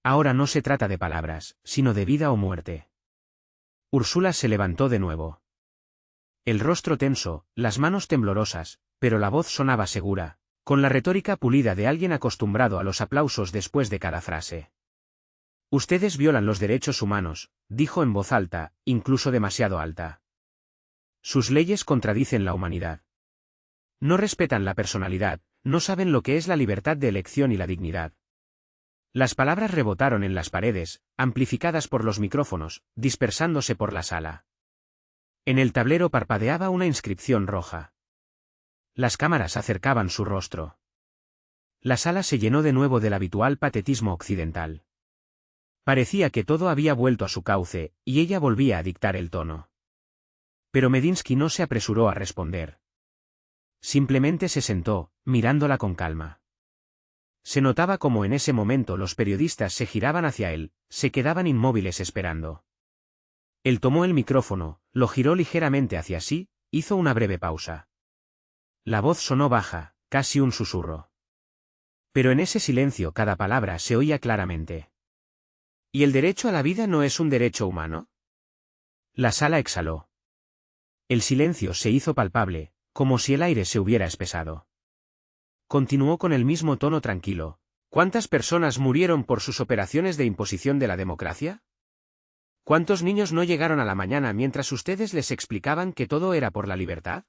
Ahora no se trata de palabras, sino de vida o muerte. Úrsula se levantó de nuevo. El rostro tenso, las manos temblorosas, pero la voz sonaba segura, con la retórica pulida de alguien acostumbrado a los aplausos después de cada frase. Ustedes violan los derechos humanos, dijo en voz alta, incluso demasiado alta. Sus leyes contradicen la humanidad. No respetan la personalidad, no saben lo que es la libertad de elección y la dignidad. Las palabras rebotaron en las paredes, amplificadas por los micrófonos, dispersándose por la sala. En el tablero parpadeaba una inscripción roja. Las cámaras acercaban su rostro. La sala se llenó de nuevo del habitual patetismo occidental. Parecía que todo había vuelto a su cauce, y ella volvía a dictar el tono. Pero Medinsky no se apresuró a responder. Simplemente se sentó, mirándola con calma. Se notaba como en ese momento los periodistas se giraban hacia él, se quedaban inmóviles esperando. Él tomó el micrófono, lo giró ligeramente hacia sí, hizo una breve pausa. La voz sonó baja, casi un susurro. Pero en ese silencio cada palabra se oía claramente. ¿Y el derecho a la vida no es un derecho humano? La sala exhaló. El silencio se hizo palpable, como si el aire se hubiera espesado. Continuó con el mismo tono tranquilo. ¿Cuántas personas murieron por sus operaciones de imposición de la democracia? ¿Cuántos niños no llegaron a la mañana mientras ustedes les explicaban que todo era por la libertad?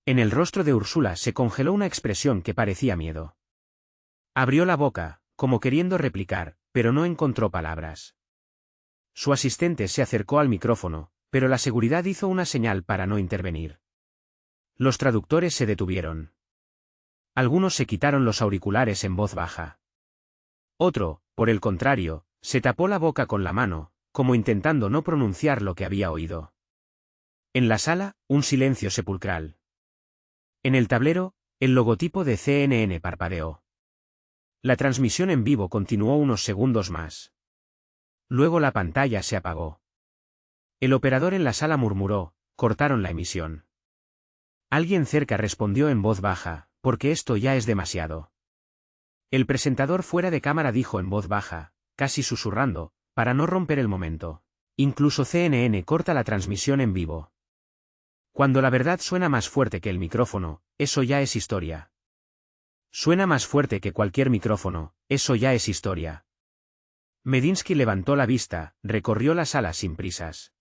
En el rostro de Úrsula se congeló una expresión que parecía miedo. Abrió la boca, como queriendo replicar, pero no encontró palabras. Su asistente se acercó al micrófono, pero la seguridad hizo una señal para no intervenir. Los traductores se detuvieron. Algunos se quitaron los auriculares en voz baja. Otro, por el contrario, se tapó la boca con la mano, como intentando no pronunciar lo que había oído. En la sala, un silencio sepulcral. En el tablero, el logotipo de CNN parpadeó. La transmisión en vivo continuó unos segundos más. Luego la pantalla se apagó. El operador en la sala murmuró: cortaron la emisión. Alguien cerca respondió en voz baja: porque esto ya es demasiado. El presentador fuera de cámara dijo en voz baja, casi susurrando, para no romper el momento: incluso CNN corta la transmisión en vivo. Cuando la verdad suena más fuerte que el micrófono, eso ya es historia. Suena más fuerte que cualquier micrófono, eso ya es historia. Medinsky levantó la vista, recorrió la sala sin prisas.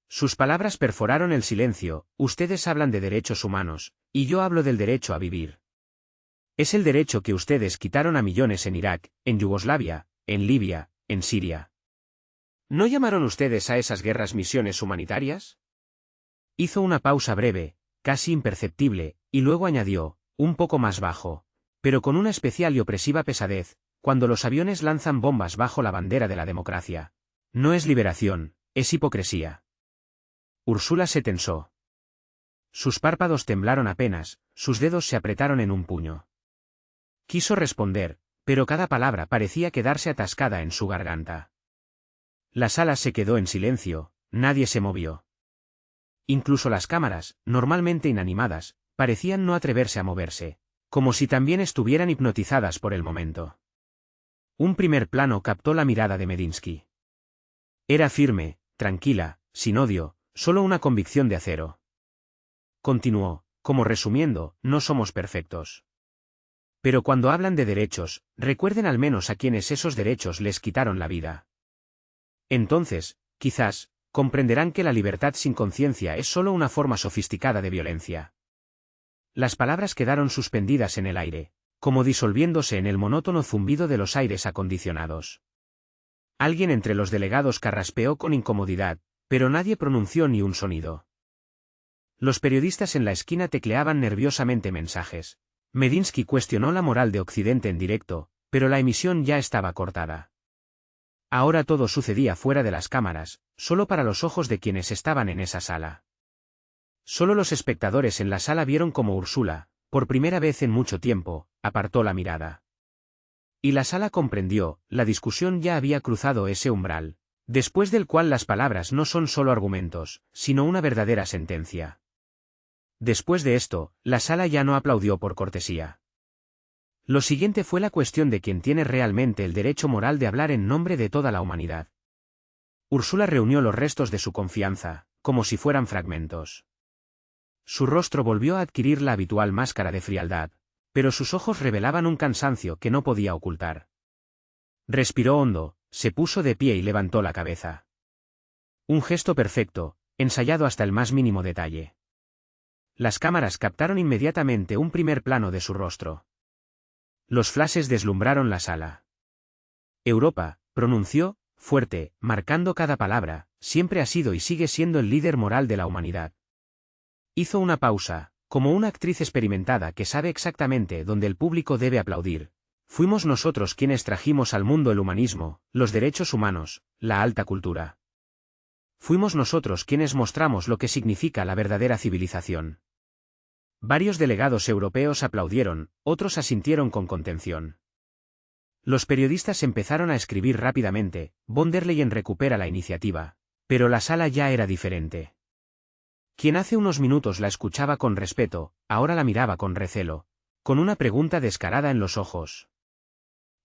Sus palabras perforaron el silencio: ustedes hablan de derechos humanos, y yo hablo del derecho a vivir. Es el derecho que ustedes quitaron a millones en Irak, en Yugoslavia, en Libia, en Siria. ¿No llamaron ustedes a esas guerras misiones humanitarias? Hizo una pausa breve, casi imperceptible, y luego añadió, un poco más bajo, pero con una especial y opresiva pesadez: cuando los aviones lanzan bombas bajo la bandera de la democracia. No es liberación, es hipocresía. Úrsula se tensó. Sus párpados temblaron apenas, sus dedos se apretaron en un puño. Quiso responder, pero cada palabra parecía quedarse atascada en su garganta. La sala se quedó en silencio, nadie se movió. Incluso las cámaras, normalmente inanimadas, parecían no atreverse a moverse, como si también estuvieran hipnotizadas por el momento. Un primer plano captó la mirada de Medinsky. Era firme, tranquila, sin odio, solo una convicción de acero. Continuó, como resumiendo: no somos perfectos. Pero cuando hablan de derechos, recuerden al menos a quienes esos derechos les quitaron la vida. Entonces, quizás, comprenderán que la libertad sin conciencia es solo una forma sofisticada de violencia. Las palabras quedaron suspendidas en el aire, como disolviéndose en el monótono zumbido de los aires acondicionados. Alguien entre los delegados carraspeó con incomodidad, pero nadie pronunció ni un sonido. Los periodistas en la esquina tecleaban nerviosamente mensajes. Medinsky cuestionó la moral de Occidente en directo, pero la emisión ya estaba cortada. Ahora todo sucedía fuera de las cámaras, solo para los ojos de quienes estaban en esa sala. Solo los espectadores en la sala vieron cómo Úrsula, por primera vez en mucho tiempo, apartó la mirada. Y la sala comprendió: la discusión ya había cruzado ese umbral, después del cual las palabras no son solo argumentos, sino una verdadera sentencia. Después de esto, la sala ya no aplaudió por cortesía. Lo siguiente fue la cuestión de quién tiene realmente el derecho moral de hablar en nombre de toda la humanidad. Úrsula reunió los restos de su confianza, como si fueran fragmentos. Su rostro volvió a adquirir la habitual máscara de frialdad, pero sus ojos revelaban un cansancio que no podía ocultar. Respiró hondo, se puso de pie y levantó la cabeza. Un gesto perfecto, ensayado hasta el más mínimo detalle. Las cámaras captaron inmediatamente un primer plano de su rostro. Los flashes deslumbraron la sala. Europa, pronunció, fuerte, marcando cada palabra, siempre ha sido y sigue siendo el líder moral de la humanidad. Hizo una pausa, como una actriz experimentada que sabe exactamente dónde el público debe aplaudir. Fuimos nosotros quienes trajimos al mundo el humanismo, los derechos humanos, la alta cultura. Fuimos nosotros quienes mostramos lo que significa la verdadera civilización. Varios delegados europeos aplaudieron, otros asintieron con contención. Los periodistas empezaron a escribir rápidamente: von der Leyen recupera la iniciativa. Pero la sala ya era diferente. Quien hace unos minutos la escuchaba con respeto, ahora la miraba con recelo, con una pregunta descarada en los ojos.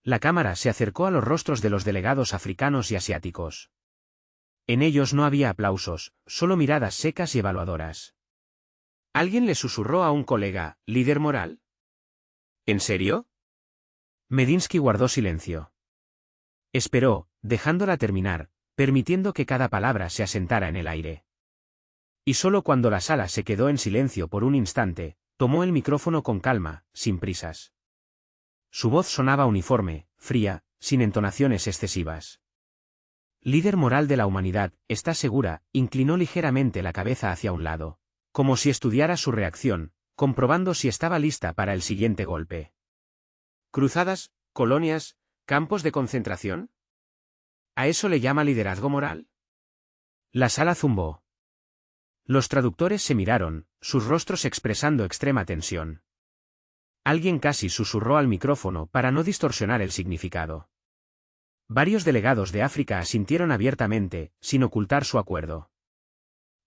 La cámara se acercó a los rostros de los delegados africanos y asiáticos. En ellos no había aplausos, solo miradas secas y evaluadoras. Alguien le susurró a un colega: ¿líder moral? ¿En serio? Medinsky guardó silencio. Esperó, dejándola terminar, permitiendo que cada palabra se asentara en el aire. Y solo cuando la sala se quedó en silencio por un instante, tomó el micrófono con calma, sin prisas. Su voz sonaba uniforme, fría, sin entonaciones excesivas. Líder moral de la humanidad, ¿está segura? Inclinó ligeramente la cabeza hacia un lado, como si estudiara su reacción, comprobando si estaba lista para el siguiente golpe. ¿Cruzadas, colonias, campos de concentración? ¿A eso le llama liderazgo moral? La sala zumbó. Los traductores se miraron, sus rostros expresando extrema tensión. Alguien casi susurró al micrófono para no distorsionar el significado. Varios delegados de África asintieron abiertamente, sin ocultar su acuerdo.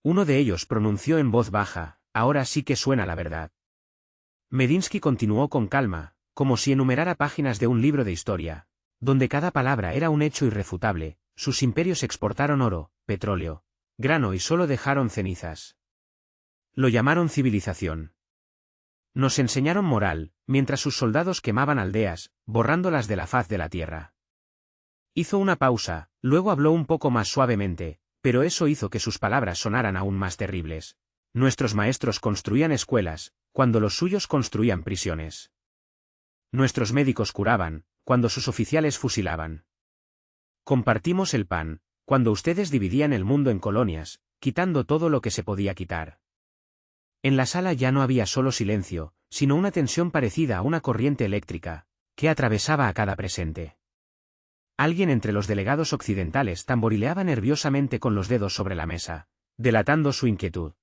Uno de ellos pronunció en voz baja, ahora sí que suena la verdad. Medinsky continuó con calma, como si enumerara páginas de un libro de historia, donde cada palabra era un hecho irrefutable. Sus imperios exportaron oro, petróleo, grano y solo dejaron cenizas. Lo llamaron civilización. Nos enseñaron moral, mientras sus soldados quemaban aldeas, borrándolas de la faz de la tierra. Hizo una pausa, luego habló un poco más suavemente, pero eso hizo que sus palabras sonaran aún más terribles. Nuestros maestros construían escuelas, cuando los suyos construían prisiones. Nuestros médicos curaban, cuando sus oficiales fusilaban. Compartimos el pan, cuando ustedes dividían el mundo en colonias, quitando todo lo que se podía quitar. En la sala ya no había solo silencio, sino una tensión parecida a una corriente eléctrica, que atravesaba a cada presente. Alguien entre los delegados occidentales tamborileaba nerviosamente con los dedos sobre la mesa, delatando su inquietud.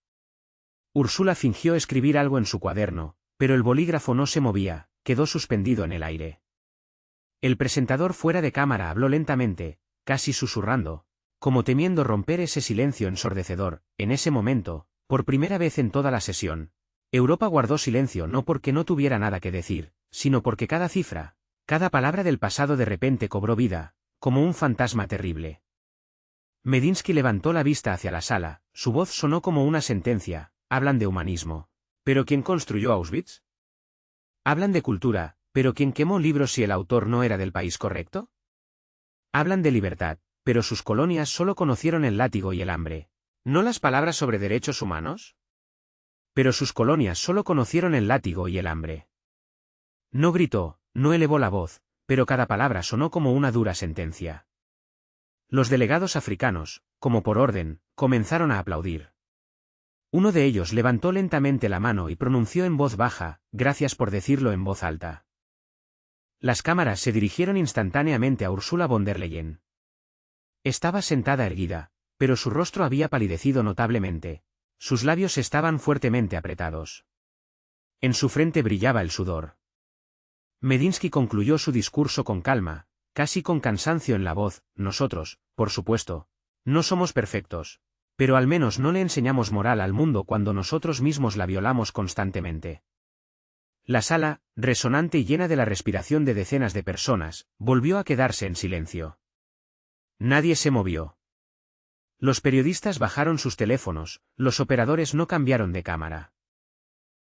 Úrsula fingió escribir algo en su cuaderno, pero el bolígrafo no se movía, quedó suspendido en el aire. El presentador fuera de cámara habló lentamente, casi susurrando, como temiendo romper ese silencio ensordecedor. En ese momento, por primera vez en toda la sesión, Europa guardó silencio no porque no tuviera nada que decir, sino porque cada cifra, cada palabra del pasado de repente cobró vida, como un fantasma terrible. Medinsky levantó la vista hacia la sala, su voz sonó como una sentencia. Hablan de humanismo. ¿Pero quién construyó Auschwitz? Hablan de cultura, pero ¿quién quemó libros si el autor no era del país correcto? Hablan de libertad, pero sus colonias solo conocieron el látigo y el hambre. ¿No las palabras sobre derechos humanos? Pero sus colonias solo conocieron el látigo y el hambre. No gritó, no elevó la voz, pero cada palabra sonó como una dura sentencia. Los delegados africanos, como por orden, comenzaron a aplaudir. Uno de ellos levantó lentamente la mano y pronunció en voz baja, gracias por decirlo en voz alta. Las cámaras se dirigieron instantáneamente a Ursula von der Leyen. Estaba sentada erguida, pero su rostro había palidecido notablemente. Sus labios estaban fuertemente apretados. En su frente brillaba el sudor. Medinsky concluyó su discurso con calma, casi con cansancio en la voz. Nosotros, por supuesto, no somos perfectos, pero al menos no le enseñamos moral al mundo cuando nosotros mismos la violamos constantemente. La sala, resonante y llena de la respiración de decenas de personas, volvió a quedarse en silencio. Nadie se movió. Los periodistas bajaron sus teléfonos, los operadores no cambiaron de cámara.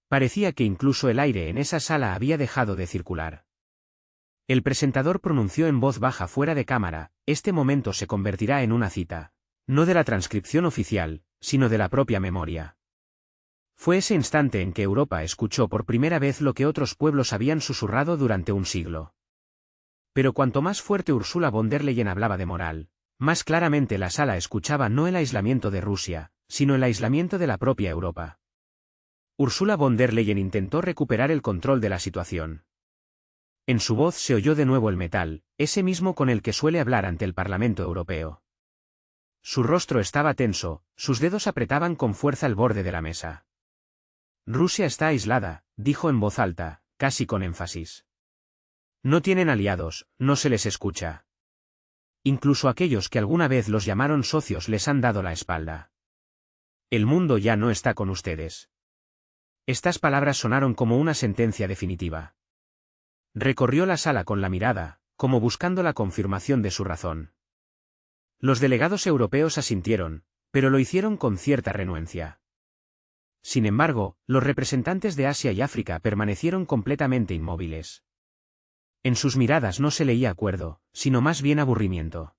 Parecía que incluso el aire en esa sala había dejado de circular. El presentador pronunció en voz baja fuera de cámara: este momento se convertirá en una cita, no de la transcripción oficial, sino de la propia memoria. Fue ese instante en que Europa escuchó por primera vez lo que otros pueblos habían susurrado durante un siglo. Pero cuanto más fuerte Ursula von der Leyen hablaba de moral, más claramente la sala escuchaba no el aislamiento de Rusia, sino el aislamiento de la propia Europa. Ursula von der Leyen intentó recuperar el control de la situación. En su voz se oyó de nuevo el metal, ese mismo con el que suele hablar ante el Parlamento Europeo. Su rostro estaba tenso, sus dedos apretaban con fuerza el borde de la mesa. Rusia está aislada, dijo en voz alta, casi con énfasis. No tienen aliados, no se les escucha. Incluso aquellos que alguna vez los llamaron socios les han dado la espalda. El mundo ya no está con ustedes. Estas palabras sonaron como una sentencia definitiva. Recorrió la sala con la mirada, como buscando la confirmación de su razón. Los delegados europeos asintieron, pero lo hicieron con cierta renuencia. Sin embargo, los representantes de Asia y África permanecieron completamente inmóviles. En sus miradas no se leía acuerdo, sino más bien aburrimiento.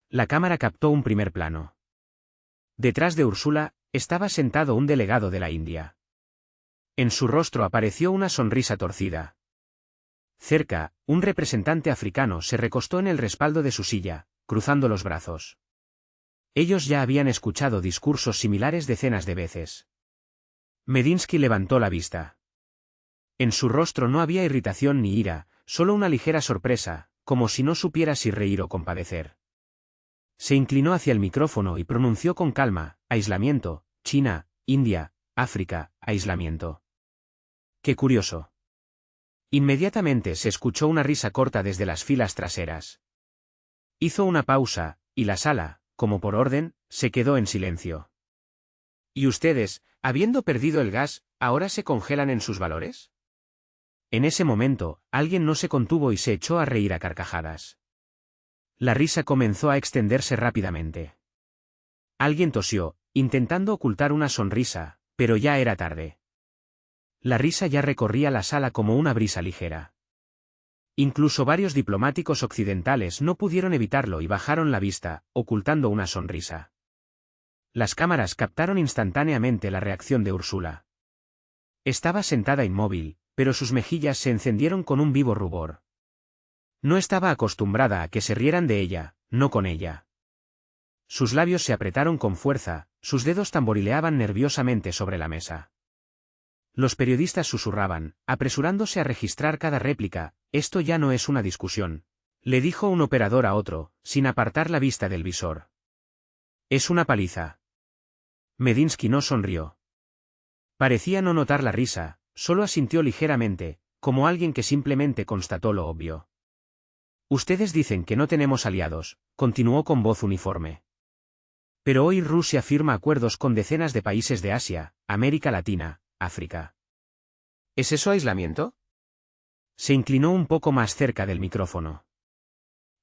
La cámara captó un primer plano. Detrás de Úrsula, estaba sentado un delegado de la India. En su rostro apareció una sonrisa torcida. Cerca, un representante africano se recostó en el respaldo de su silla, cruzando los brazos. Ellos ya habían escuchado discursos similares decenas de veces. Medinsky levantó la vista. En su rostro no había irritación ni ira, solo una ligera sorpresa, como si no supiera si reír o compadecer. Se inclinó hacia el micrófono y pronunció con calma: aislamiento, China, India, África, aislamiento. ¡Qué curioso! Inmediatamente se escuchó una risa corta desde las filas traseras. Hizo una pausa, y la sala, como por orden, se quedó en silencio. ¿Y ustedes, habiendo perdido el gas, ahora se congelan en sus valores? En ese momento, alguien no se contuvo y se echó a reír a carcajadas. La risa comenzó a extenderse rápidamente. Alguien tosió, intentando ocultar una sonrisa, pero ya era tarde. La risa ya recorría la sala como una brisa ligera. Incluso varios diplomáticos occidentales no pudieron evitarlo y bajaron la vista, ocultando una sonrisa. Las cámaras captaron instantáneamente la reacción de Úrsula. Estaba sentada inmóvil, pero sus mejillas se encendieron con un vivo rubor. No estaba acostumbrada a que se rieran de ella, no con ella. Sus labios se apretaron con fuerza, sus dedos tamborileaban nerviosamente sobre la mesa. Los periodistas susurraban, apresurándose a registrar cada réplica: esto ya no es una discusión, le dijo un operador a otro, sin apartar la vista del visor. Es una paliza. Medinsky no sonrió. Parecía no notar la risa, solo asintió ligeramente, como alguien que simplemente constató lo obvio. Ustedes dicen que no tenemos aliados, continuó con voz uniforme. Pero hoy Rusia firma acuerdos con decenas de países de Asia, América Latina, África. ¿Es eso aislamiento? Se inclinó un poco más cerca del micrófono.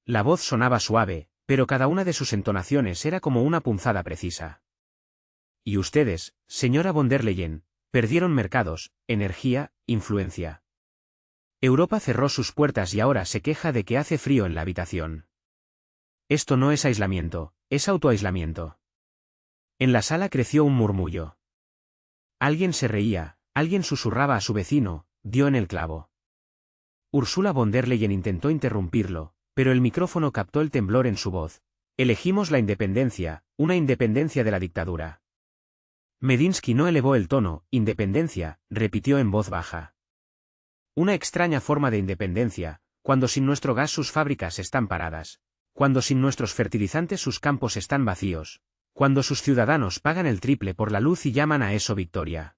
La voz sonaba suave, pero cada una de sus entonaciones era como una punzada precisa. Y ustedes, señora von der Leyen, perdieron mercados, energía, influencia. Europa cerró sus puertas y ahora se queja de que hace frío en la habitación. Esto no es aislamiento, es autoaislamiento. En la sala creció un murmullo. Alguien se reía, alguien susurraba a su vecino: dio en el clavo. Ursula von der Leyen intentó interrumpirlo, pero el micrófono captó el temblor en su voz. Elegimos la independencia, una independencia de la dictadura. Medinsky no elevó el tono. Independencia, repitió en voz baja. Una extraña forma de independencia, cuando sin nuestro gas sus fábricas están paradas, cuando sin nuestros fertilizantes sus campos están vacíos, cuando sus ciudadanos pagan el triple por la luz y llaman a eso victoria.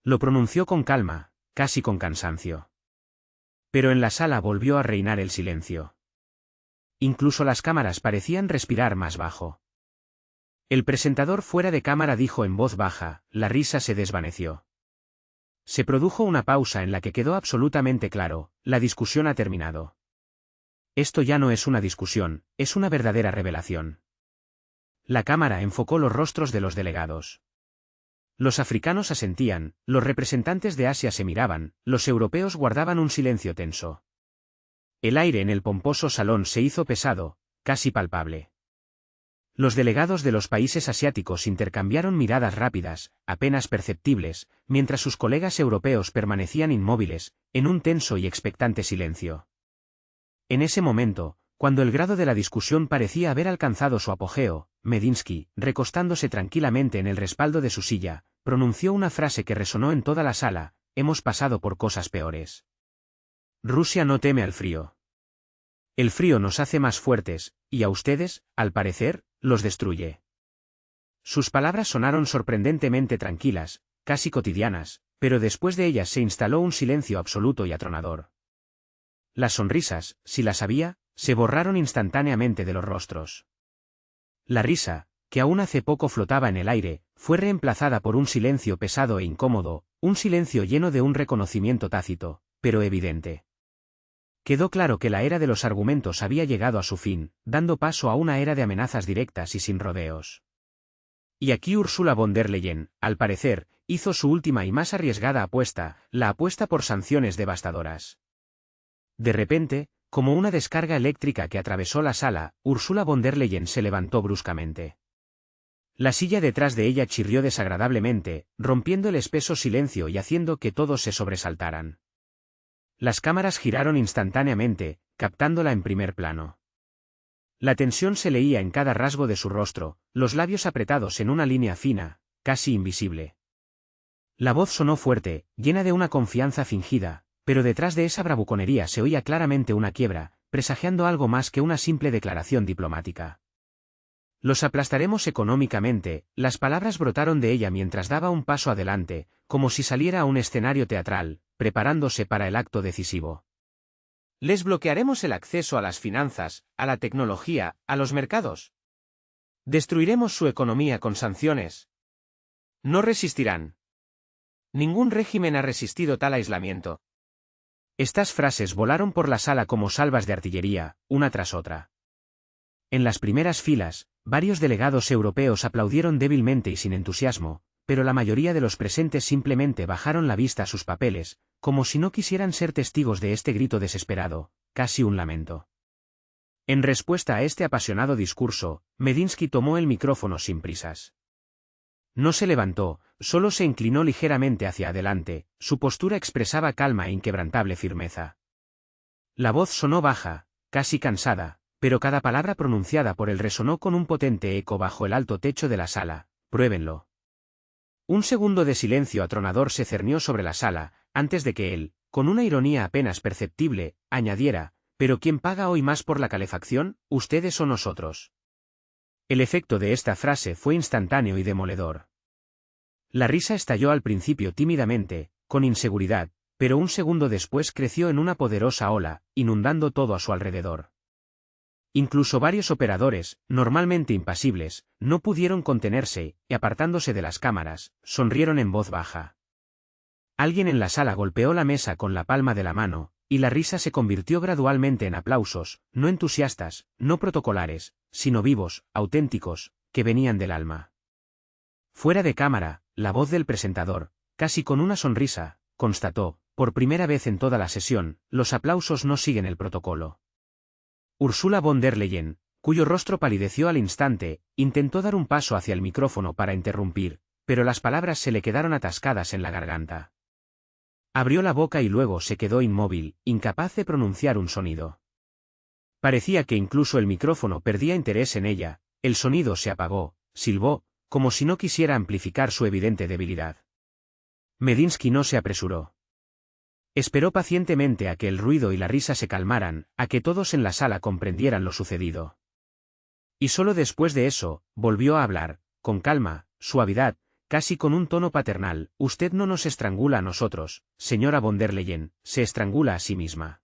Lo pronunció con calma, casi con cansancio. Pero en la sala volvió a reinar el silencio. Incluso las cámaras parecían respirar más bajo. El presentador fuera de cámara dijo en voz baja, la risa se desvaneció. Se produjo una pausa en la que quedó absolutamente claro: la discusión ha terminado. Esto ya no es una discusión, es una verdadera revelación. La cámara enfocó los rostros de los delegados. Los africanos asentían, los representantes de Asia se miraban, los europeos guardaban un silencio tenso. El aire en el pomposo salón se hizo pesado, casi palpable. Los delegados de los países asiáticos intercambiaron miradas rápidas, apenas perceptibles, mientras sus colegas europeos permanecían inmóviles, en un tenso y expectante silencio. En ese momento, cuando el grado de la discusión parecía haber alcanzado su apogeo, Medinsky, recostándose tranquilamente en el respaldo de su silla, pronunció una frase que resonó en toda la sala: hemos pasado por cosas peores. Rusia no teme al frío. El frío nos hace más fuertes, y a ustedes, al parecer, los destruye. Sus palabras sonaron sorprendentemente tranquilas, casi cotidianas, pero después de ellas se instaló un silencio absoluto y atronador. Las sonrisas, si las había, se borraron instantáneamente de los rostros. La risa, que aún hace poco flotaba en el aire, fue reemplazada por un silencio pesado e incómodo, un silencio lleno de un reconocimiento tácito, pero evidente. Quedó claro que la era de los argumentos había llegado a su fin, dando paso a una era de amenazas directas y sin rodeos. Y aquí Ursula von der Leyen, al parecer, hizo su última y más arriesgada apuesta, la apuesta por sanciones devastadoras. De repente, como una descarga eléctrica que atravesó la sala, Ursula von der Leyen se levantó bruscamente. La silla detrás de ella chirrió desagradablemente, rompiendo el espeso silencio y haciendo que todos se sobresaltaran. Las cámaras giraron instantáneamente, captándola en primer plano. La tensión se leía en cada rasgo de su rostro, los labios apretados en una línea fina, casi invisible. La voz sonó fuerte, llena de una confianza fingida, pero detrás de esa bravuconería se oía claramente una quiebra, presagiando algo más que una simple declaración diplomática. Los aplastaremos económicamente, las palabras brotaron de ella mientras daba un paso adelante, como si saliera a un escenario teatral, preparándose para el acto decisivo. Les bloquearemos el acceso a las finanzas, a la tecnología, a los mercados. Destruiremos su economía con sanciones. No resistirán. Ningún régimen ha resistido tal aislamiento. Estas frases volaron por la sala como salvas de artillería, una tras otra. En las primeras filas, varios delegados europeos aplaudieron débilmente y sin entusiasmo, pero la mayoría de los presentes simplemente bajaron la vista a sus papeles, como si no quisieran ser testigos de este grito desesperado, casi un lamento. En respuesta a este apasionado discurso, Medinsky tomó el micrófono sin prisas. No se levantó, solo se inclinó ligeramente hacia adelante, su postura expresaba calma e inquebrantable firmeza. La voz sonó baja, casi cansada, pero cada palabra pronunciada por él resonó con un potente eco bajo el alto techo de la sala. Pruébenlo. Un segundo de silencio atronador se cernió sobre la sala, antes de que él, con una ironía apenas perceptible, añadiera: ¿pero quién paga hoy más por la calefacción, ustedes o nosotros? El efecto de esta frase fue instantáneo y demoledor. La risa estalló al principio tímidamente, con inseguridad, pero un segundo después creció en una poderosa ola, inundando todo a su alrededor. Incluso varios operadores, normalmente impasibles, no pudieron contenerse, y apartándose de las cámaras, sonrieron en voz baja. Alguien en la sala golpeó la mesa con la palma de la mano, y la risa se convirtió gradualmente en aplausos, no entusiastas, no protocolares, sino vivos, auténticos, que venían del alma. Fuera de cámara, la voz del presentador, casi con una sonrisa, constató: por primera vez en toda la sesión, los aplausos no siguen el protocolo. Ursula von der Leyen, cuyo rostro palideció al instante, intentó dar un paso hacia el micrófono para interrumpir, pero las palabras se le quedaron atascadas en la garganta. Abrió la boca y luego se quedó inmóvil, incapaz de pronunciar un sonido. Parecía que incluso el micrófono perdía interés en ella, el sonido se apagó, silbó, como si no quisiera amplificar su evidente debilidad. Medinsky no se apresuró. Esperó pacientemente a que el ruido y la risa se calmaran, a que todos en la sala comprendieran lo sucedido. Y solo después de eso, volvió a hablar, con calma, suavidad, casi con un tono paternal: usted no nos estrangula a nosotros, señora von der Leyen, se estrangula a sí misma.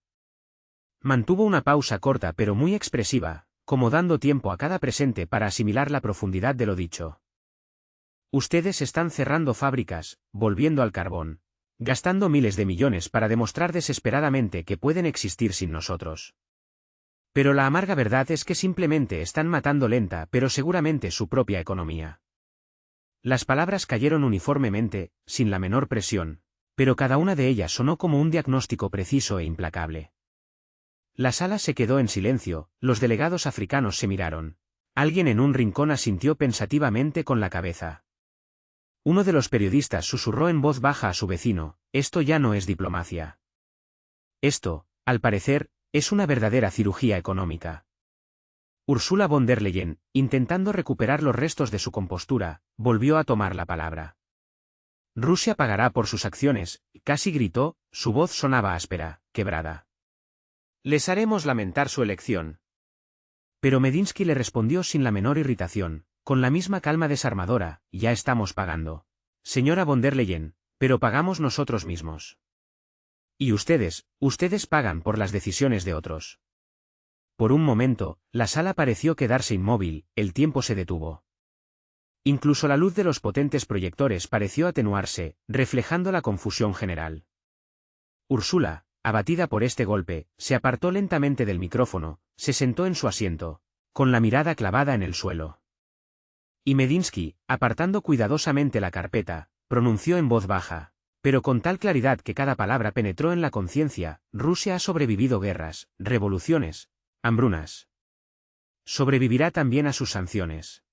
Mantuvo una pausa corta pero muy expresiva, como dando tiempo a cada presente para asimilar la profundidad de lo dicho. Ustedes están cerrando fábricas, volviendo al carbón, gastando miles de millones para demostrar desesperadamente que pueden existir sin nosotros. Pero la amarga verdad es que simplemente están matando lenta pero seguramente su propia economía. Las palabras cayeron uniformemente, sin la menor presión, pero cada una de ellas sonó como un diagnóstico preciso e implacable. La sala se quedó en silencio, los delegados africanos se miraron. Alguien en un rincón asintió pensativamente con la cabeza. Uno de los periodistas susurró en voz baja a su vecino: esto ya no es diplomacia. Esto, al parecer, es una verdadera cirugía económica. Ursula von der Leyen, intentando recuperar los restos de su compostura, volvió a tomar la palabra. Rusia pagará por sus acciones, casi gritó, su voz sonaba áspera, quebrada. Les haremos lamentar su elección. Pero Medinsky le respondió sin la menor irritación, con la misma calma desarmadora: ya estamos pagando. Señora von der Leyen, pero pagamos nosotros mismos. Y ustedes pagan por las decisiones de otros. Por un momento, la sala pareció quedarse inmóvil, el tiempo se detuvo. Incluso la luz de los potentes proyectores pareció atenuarse, reflejando la confusión general. Ursula, abatida por este golpe, se apartó lentamente del micrófono, se sentó en su asiento, con la mirada clavada en el suelo. Y Medinsky, apartando cuidadosamente la carpeta, pronunció en voz baja: pero con tal claridad que cada palabra penetró en la conciencia. Rusia ha sobrevivido guerras, revoluciones, hambrunas. Sobrevivirá también a sus sanciones.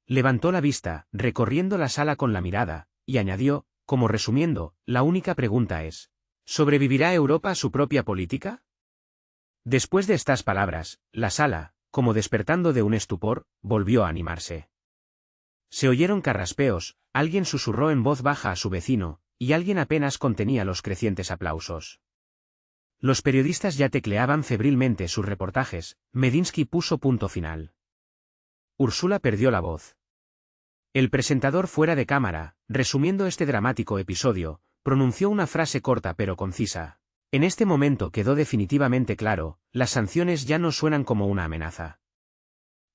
Levantó la vista, recorriendo la sala con la mirada, y añadió, como resumiendo, la única pregunta es, ¿sobrevivirá Europa a su propia política? Después de estas palabras, la sala, como despertando de un estupor, volvió a animarse. Se oyeron carraspeos, alguien susurró en voz baja a su vecino, y alguien apenas contenía los crecientes aplausos. Los periodistas ya tecleaban febrilmente sus reportajes. Medinsky puso punto final. Úrsula perdió la voz. El presentador fuera de cámara, resumiendo este dramático episodio, pronunció una frase corta pero concisa. En este momento quedó definitivamente claro, las sanciones ya no suenan como una amenaza.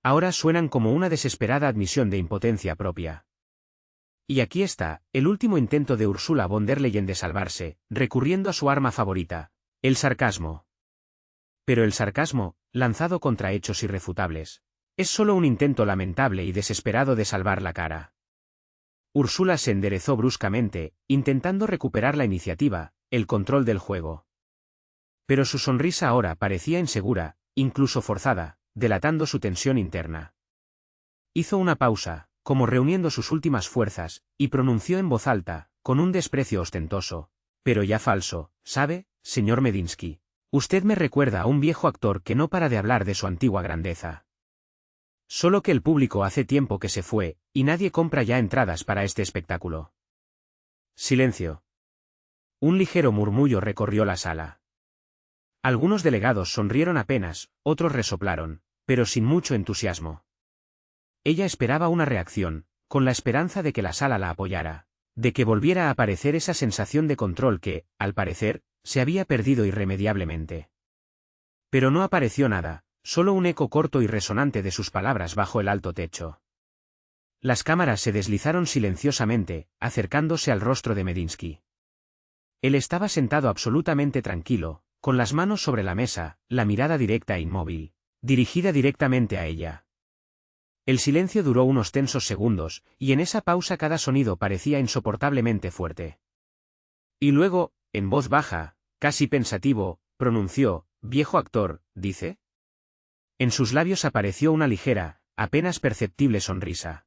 Ahora suenan como una desesperada admisión de impotencia propia. Y aquí está, el último intento de Ursula von der Leyen de salvarse, recurriendo a su arma favorita, el sarcasmo. Pero el sarcasmo, lanzado contra hechos irrefutables, es solo un intento lamentable y desesperado de salvar la cara. Ursula se enderezó bruscamente, intentando recuperar la iniciativa, el control del juego. Pero su sonrisa ahora parecía insegura, incluso forzada, delatando su tensión interna. Hizo una pausa, como reuniendo sus últimas fuerzas, y pronunció en voz alta, con un desprecio ostentoso, pero ya falso, ¿sabe, señor Medinsky? Usted me recuerda a un viejo actor que no para de hablar de su antigua grandeza. Solo que el público hace tiempo que se fue, y nadie compra ya entradas para este espectáculo. Silencio. Un ligero murmullo recorrió la sala. Algunos delegados sonrieron apenas, otros resoplaron, pero sin mucho entusiasmo. Ella esperaba una reacción, con la esperanza de que la sala la apoyara, de que volviera a aparecer esa sensación de control que, al parecer, se había perdido irremediablemente. Pero no apareció nada, solo un eco corto y resonante de sus palabras bajo el alto techo. Las cámaras se deslizaron silenciosamente, acercándose al rostro de Medinsky. Él estaba sentado absolutamente tranquilo, con las manos sobre la mesa, la mirada directa e inmóvil, dirigida directamente a ella. El silencio duró unos tensos segundos, y en esa pausa cada sonido parecía insoportablemente fuerte. Y luego, en voz baja, casi pensativo, pronunció, «Viejo actor, ¿dice?» En sus labios apareció una ligera, apenas perceptible sonrisa.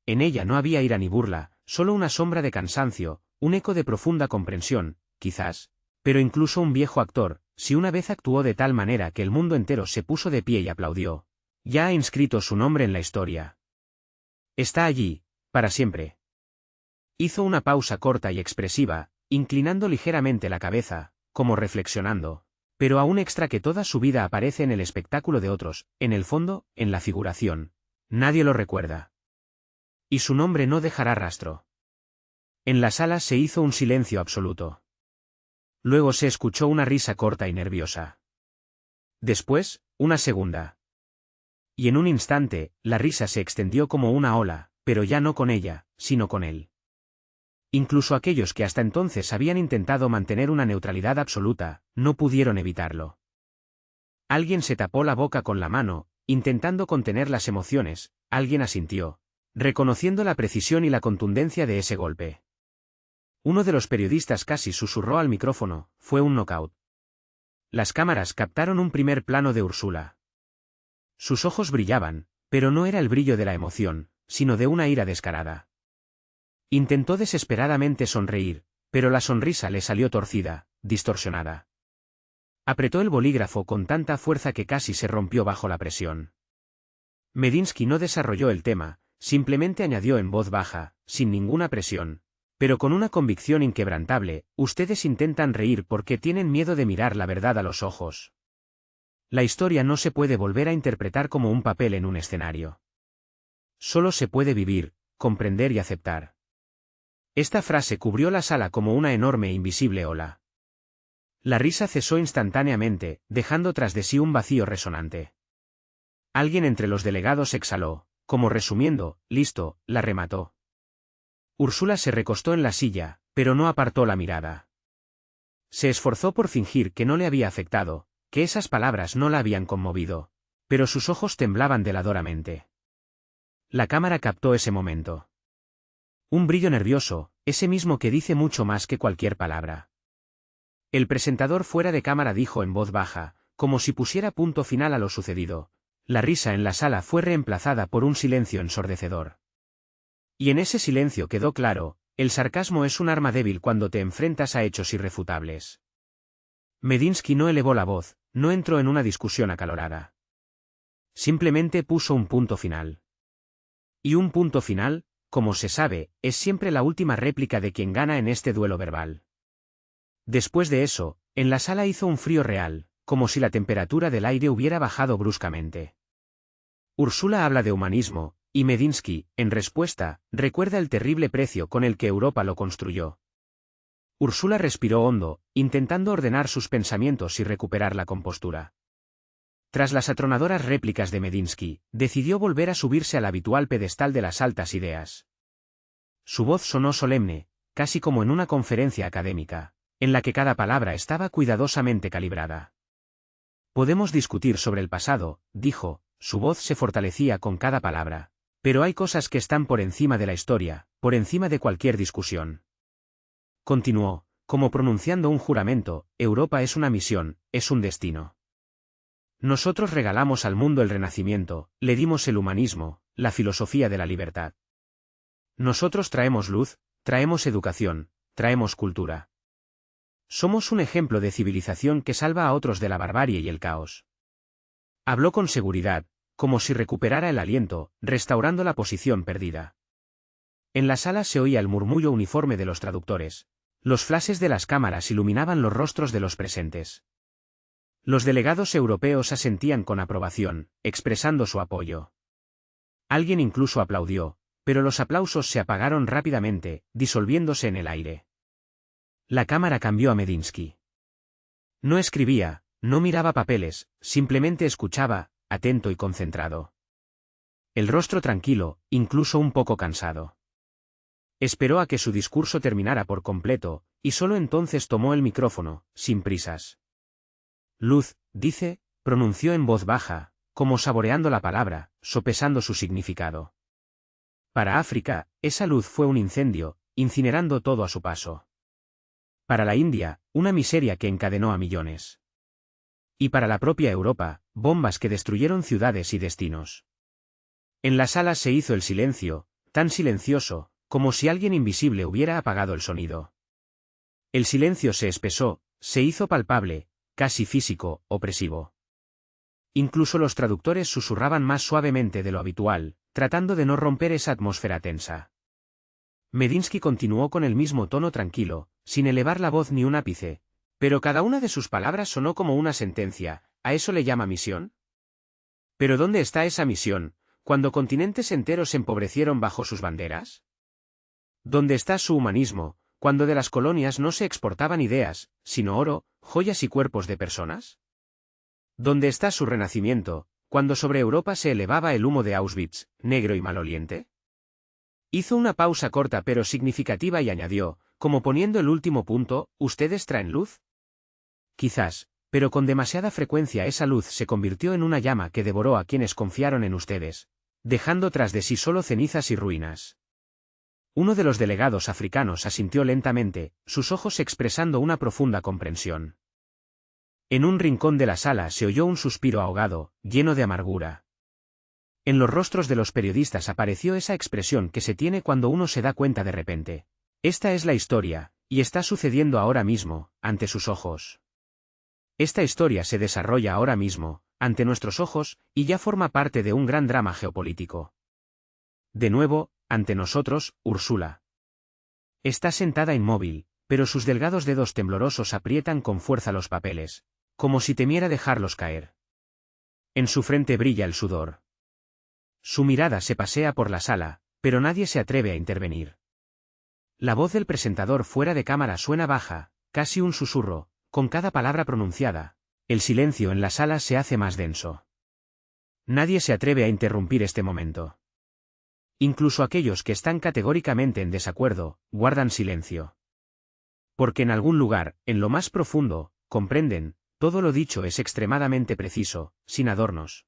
En ella no había ira ni burla, solo una sombra de cansancio, un eco de profunda comprensión, quizás, pero incluso un viejo actor, si una vez actuó de tal manera que el mundo entero se puso de pie y aplaudió, ya ha inscrito su nombre en la historia. Está allí, para siempre. Hizo una pausa corta y expresiva, inclinando ligeramente la cabeza, como reflexionando, pero aún extra que toda su vida aparece en el espectáculo de otros, en el fondo, en la figuración. Nadie lo recuerda. Y su nombre no dejará rastro. En la sala se hizo un silencio absoluto. Luego se escuchó una risa corta y nerviosa. Después, una segunda. Y en un instante, la risa se extendió como una ola, pero ya no con ella, sino con él. Incluso aquellos que hasta entonces habían intentado mantener una neutralidad absoluta, no pudieron evitarlo. Alguien se tapó la boca con la mano, intentando contener las emociones, alguien asintió, reconociendo la precisión y la contundencia de ese golpe. Uno de los periodistas casi susurró al micrófono, fue un knockout. Las cámaras captaron un primer plano de Úrsula. Sus ojos brillaban, pero no era el brillo de la emoción, sino de una ira descarada. Intentó desesperadamente sonreír, pero la sonrisa le salió torcida, distorsionada. Apretó el bolígrafo con tanta fuerza que casi se rompió bajo la presión. Medinsky no desarrolló el tema, simplemente añadió en voz baja, sin ninguna presión, pero con una convicción inquebrantable, ustedes intentan reír porque tienen miedo de mirar la verdad a los ojos. La historia no se puede volver a interpretar como un papel en un escenario. Solo se puede vivir, comprender y aceptar. Esta frase cubrió la sala como una enorme e invisible ola. La risa cesó instantáneamente, dejando tras de sí un vacío resonante. Alguien entre los delegados exhaló, como resumiendo, listo, la remató. Úrsula se recostó en la silla, pero no apartó la mirada. Se esforzó por fingir que no le había afectado, que esas palabras no la habían conmovido, pero sus ojos temblaban deladoramente. La cámara captó ese momento. Un brillo nervioso, ese mismo que dice mucho más que cualquier palabra. El presentador fuera de cámara dijo en voz baja, como si pusiera punto final a lo sucedido. La risa en la sala fue reemplazada por un silencio ensordecedor. Y en ese silencio quedó claro, el sarcasmo es un arma débil cuando te enfrentas a hechos irrefutables. Medinsky no elevó la voz, no entró en una discusión acalorada. Simplemente puso un punto final. Y un punto final, como se sabe, es siempre la última réplica de quien gana en este duelo verbal. Después de eso, en la sala hizo un frío real, como si la temperatura del aire hubiera bajado bruscamente. Úrsula habla de humanismo, y Medinsky, en respuesta, recuerda el terrible precio con el que Europa lo construyó. Úrsula respiró hondo, intentando ordenar sus pensamientos y recuperar la compostura. Tras las atronadoras réplicas de Medinsky, decidió volver a subirse al habitual pedestal de las altas ideas. Su voz sonó solemne, casi como en una conferencia académica, en la que cada palabra estaba cuidadosamente calibrada. Podemos discutir sobre el pasado, dijo, su voz se fortalecía con cada palabra. Pero hay cosas que están por encima de la historia, por encima de cualquier discusión. Continuó, como pronunciando un juramento, Europa es una misión, es un destino. Nosotros regalamos al mundo el Renacimiento, le dimos el humanismo, la filosofía de la libertad. Nosotros traemos luz, traemos educación, traemos cultura. Somos un ejemplo de civilización que salva a otros de la barbarie y el caos. Habló con seguridad, como si recuperara el aliento, restaurando la posición perdida. En la sala se oía el murmullo uniforme de los traductores. Los flashes de las cámaras iluminaban los rostros de los presentes. Los delegados europeos asentían con aprobación, expresando su apoyo. Alguien incluso aplaudió, pero los aplausos se apagaron rápidamente, disolviéndose en el aire. La cámara cambió a Medinsky. No escribía, no miraba papeles, simplemente escuchaba, atento y concentrado. El rostro tranquilo, incluso un poco cansado. Esperó a que su discurso terminara por completo, y solo entonces tomó el micrófono, sin prisas. Luz, dice, pronunció en voz baja, como saboreando la palabra, sopesando su significado. Para África, esa luz fue un incendio, incinerando todo a su paso. Para la India, una miseria que encadenó a millones. Y para la propia Europa, bombas que destruyeron ciudades y destinos. En la sala se hizo el silencio, tan silencioso, como si alguien invisible hubiera apagado el sonido. El silencio se espesó, se hizo palpable, casi físico, opresivo. Incluso los traductores susurraban más suavemente de lo habitual, tratando de no romper esa atmósfera tensa. Medinsky continuó con el mismo tono tranquilo, sin elevar la voz ni un ápice, pero cada una de sus palabras sonó como una sentencia. ¿A eso le llama misión? ¿Pero dónde está esa misión, cuando continentes enteros se empobrecieron bajo sus banderas? ¿Dónde está su humanismo, cuando de las colonias no se exportaban ideas, sino oro, joyas y cuerpos de personas? ¿Dónde está su renacimiento, cuando sobre Europa se elevaba el humo de Auschwitz, negro y maloliente? Hizo una pausa corta pero significativa y añadió, como poniendo el último punto, ¿ustedes traen luz? Quizás, pero con demasiada frecuencia esa luz se convirtió en una llama que devoró a quienes confiaron en ustedes, dejando tras de sí solo cenizas y ruinas. Uno de los delegados africanos asintió lentamente, sus ojos expresando una profunda comprensión. En un rincón de la sala se oyó un suspiro ahogado, lleno de amargura. En los rostros de los periodistas apareció esa expresión que se tiene cuando uno se da cuenta de repente. Esta es la historia, y está sucediendo ahora mismo, ante sus ojos. Esta historia se desarrolla ahora mismo, ante nuestros ojos, y ya forma parte de un gran drama geopolítico. De nuevo, ante nosotros, Úrsula. Está sentada inmóvil, pero sus delgados dedos temblorosos aprietan con fuerza los papeles, como si temiera dejarlos caer. En su frente brilla el sudor. Su mirada se pasea por la sala, pero nadie se atreve a intervenir. La voz del presentador fuera de cámara suena baja, casi un susurro, con cada palabra pronunciada. El silencio en la sala se hace más denso. Nadie se atreve a interrumpir este momento. Incluso aquellos que están categóricamente en desacuerdo, guardan silencio. Porque en algún lugar, en lo más profundo, comprenden, todo lo dicho es extremadamente preciso, sin adornos.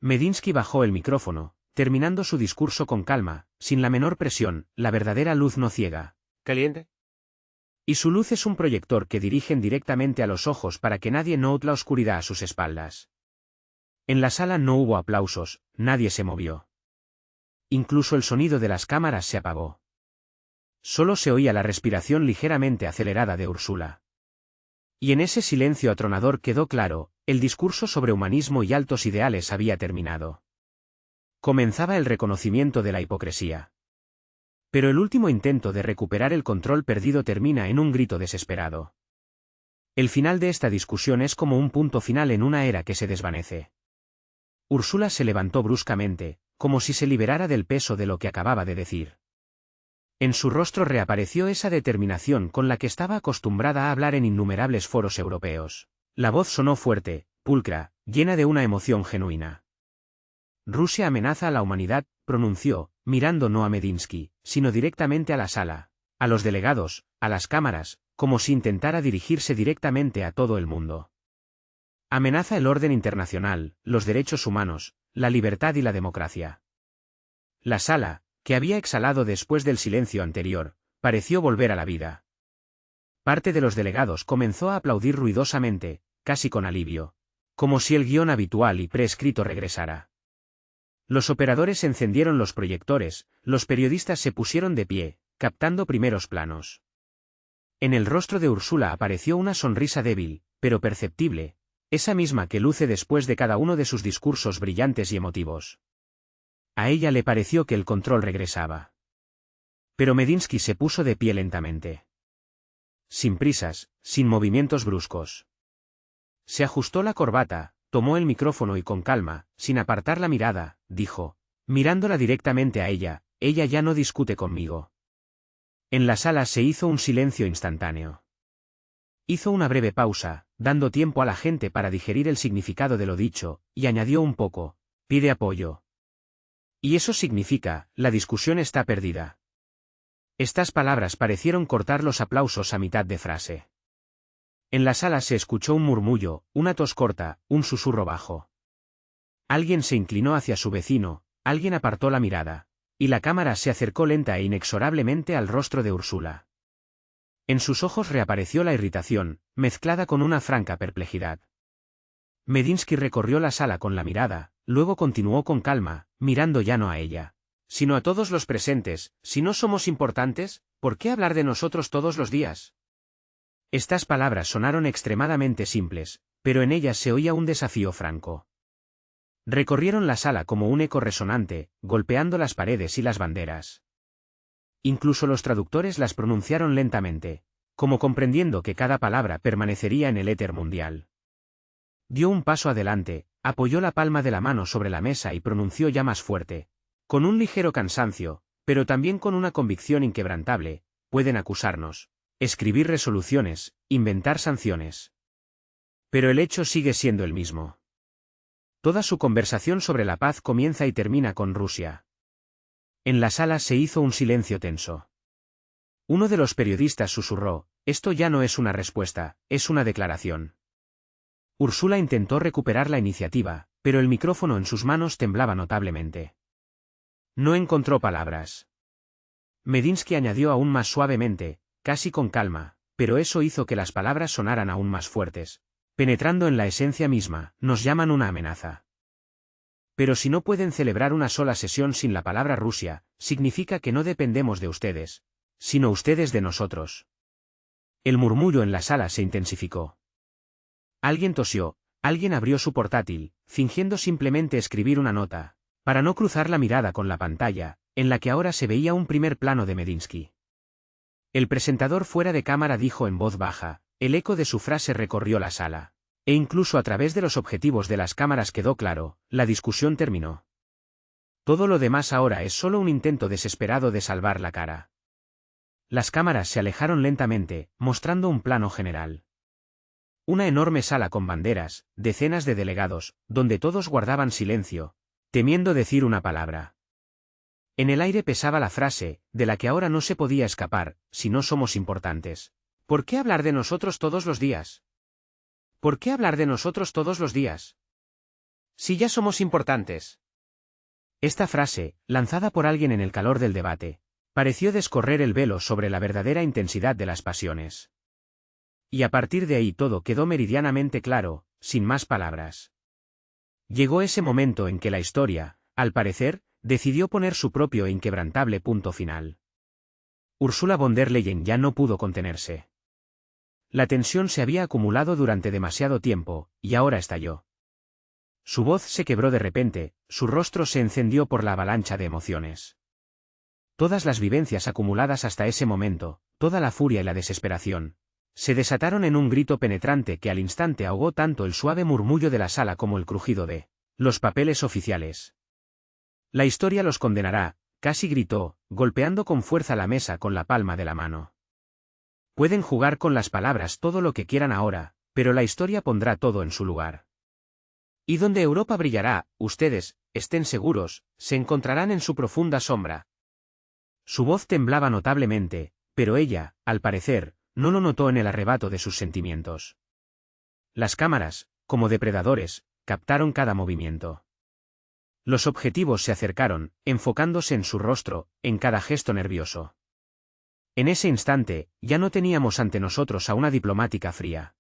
Medinsky bajó el micrófono, terminando su discurso con calma, sin la menor presión, la verdadera luz no ciega. ¿Caliente? Y su luz es un proyector que dirigen directamente a los ojos para que nadie note la oscuridad a sus espaldas. En la sala no hubo aplausos, nadie se movió. Incluso el sonido de las cámaras se apagó. Solo se oía la respiración ligeramente acelerada de Úrsula. Y en ese silencio atronador quedó claro, el discurso sobre humanismo y altos ideales había terminado. Comenzaba el reconocimiento de la hipocresía. Pero el último intento de recuperar el control perdido termina en un grito desesperado. El final de esta discusión es como un punto final en una era que se desvanece. Úrsula se levantó bruscamente, como si se liberara del peso de lo que acababa de decir. En su rostro reapareció esa determinación con la que estaba acostumbrada a hablar en innumerables foros europeos. La voz sonó fuerte, pulcra, llena de una emoción genuina. Rusia amenaza a la humanidad, pronunció, mirando no a Medinsky, sino directamente a la sala, a los delegados, a las cámaras, como si intentara dirigirse directamente a todo el mundo. Amenaza el orden internacional, los derechos humanos, la libertad y la democracia. La sala, que había exhalado después del silencio anterior, pareció volver a la vida. Parte de los delegados comenzó a aplaudir ruidosamente, casi con alivio, como si el guión habitual y prescrito regresara. Los operadores encendieron los proyectores, los periodistas se pusieron de pie, captando primeros planos. En el rostro de Úrsula apareció una sonrisa débil, pero perceptible, esa misma que luce después de cada uno de sus discursos brillantes y emotivos. A ella le pareció que el control regresaba. Pero Medinsky se puso de pie lentamente. Sin prisas, sin movimientos bruscos. Se ajustó la corbata, tomó el micrófono y con calma, sin apartar la mirada, dijo, mirándola directamente a ella, ella ya no discute conmigo. En la sala se hizo un silencio instantáneo. Hizo una breve pausa, dando tiempo a la gente para digerir el significado de lo dicho, y añadió un poco, pide apoyo. Y eso significa, la discusión está perdida. Estas palabras parecieron cortar los aplausos a mitad de frase. En la sala se escuchó un murmullo, una tos corta, un susurro bajo. Alguien se inclinó hacia su vecino, alguien apartó la mirada, y la cámara se acercó lenta e inexorablemente al rostro de Úrsula. En sus ojos reapareció la irritación, mezclada con una franca perplejidad. Medinsky recorrió la sala con la mirada, luego continuó con calma, mirando ya no a ella, sino a todos los presentes. Si no somos importantes, ¿por qué hablar de nosotros todos los días? Estas palabras sonaron extremadamente simples, pero en ellas se oía un desafío franco. Recorrieron la sala como un eco resonante, golpeando las paredes y las banderas. Incluso los traductores las pronunciaron lentamente, como comprendiendo que cada palabra permanecería en el éter mundial. Dio un paso adelante, apoyó la palma de la mano sobre la mesa y pronunció ya más fuerte, con un ligero cansancio, pero también con una convicción inquebrantable, pueden acusarnos, escribir resoluciones, inventar sanciones. Pero el hecho sigue siendo el mismo. Toda su conversación sobre la paz comienza y termina con Rusia. En la sala se hizo un silencio tenso. Uno de los periodistas susurró, esto ya no es una respuesta, es una declaración. Úrsula intentó recuperar la iniciativa, pero el micrófono en sus manos temblaba notablemente. No encontró palabras. Medinsky añadió aún más suavemente, casi con calma, pero eso hizo que las palabras sonaran aún más fuertes, penetrando en la esencia misma, nos llaman una amenaza. Pero si no pueden celebrar una sola sesión sin la palabra Rusia, significa que no dependemos de ustedes, sino ustedes de nosotros. El murmullo en la sala se intensificó. Alguien tosió, alguien abrió su portátil, fingiendo simplemente escribir una nota, para no cruzar la mirada con la pantalla, en la que ahora se veía un primer plano de Medinsky. El presentador fuera de cámara dijo en voz baja, el eco de su frase recorrió la sala. E incluso a través de los objetivos de las cámaras quedó claro, la discusión terminó. Todo lo demás ahora es solo un intento desesperado de salvar la cara. Las cámaras se alejaron lentamente, mostrando un plano general. Una enorme sala con banderas, decenas de delegados, donde todos guardaban silencio, temiendo decir una palabra. En el aire pesaba la frase, de la que ahora no se podía escapar, si no somos importantes. ¿Por qué hablar de nosotros todos los días? ¿Por qué hablar de nosotros todos los días? Si ya somos importantes. Esta frase, lanzada por alguien en el calor del debate, pareció descorrer el velo sobre la verdadera intensidad de las pasiones. Y a partir de ahí todo quedó meridianamente claro, sin más palabras. Llegó ese momento en que la historia, al parecer, decidió poner su propio e inquebrantable punto final. Ursula von der Leyen ya no pudo contenerse. La tensión se había acumulado durante demasiado tiempo, y ahora estalló. Su voz se quebró de repente, su rostro se encendió por la avalancha de emociones. Todas las vivencias acumuladas hasta ese momento, toda la furia y la desesperación, se desataron en un grito penetrante que al instante ahogó tanto el suave murmullo de la sala como el crujido de los papeles oficiales. La historia los condenará, casi gritó, golpeando con fuerza la mesa con la palma de la mano. Pueden jugar con las palabras todo lo que quieran ahora, pero la historia pondrá todo en su lugar. Y donde Europa brillará, ustedes, estén seguros, se encontrarán en su profunda sombra. Su voz temblaba notablemente, pero ella, al parecer, no lo notó en el arrebato de sus sentimientos. Las cámaras, como depredadores, captaron cada movimiento. Los objetivos se acercaron, enfocándose en su rostro, en cada gesto nervioso. En ese instante, ya no teníamos ante nosotros a una diplomática fría.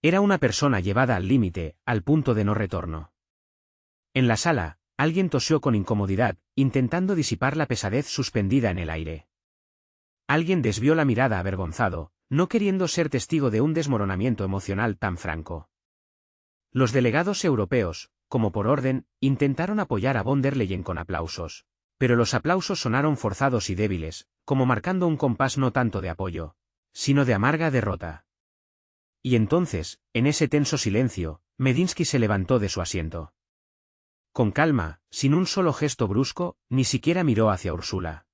Era una persona llevada al límite, al punto de no retorno. En la sala, alguien tosió con incomodidad, intentando disipar la pesadez suspendida en el aire. Alguien desvió la mirada avergonzado, no queriendo ser testigo de un desmoronamiento emocional tan franco. Los delegados europeos, como por orden, intentaron apoyar a von der Leyen con aplausos, pero los aplausos sonaron forzados y débiles, como marcando un compás no tanto de apoyo, sino de amarga derrota. Y entonces, en ese tenso silencio, Medinsky se levantó de su asiento. Con calma, sin un solo gesto brusco, ni siquiera miró hacia Ursula.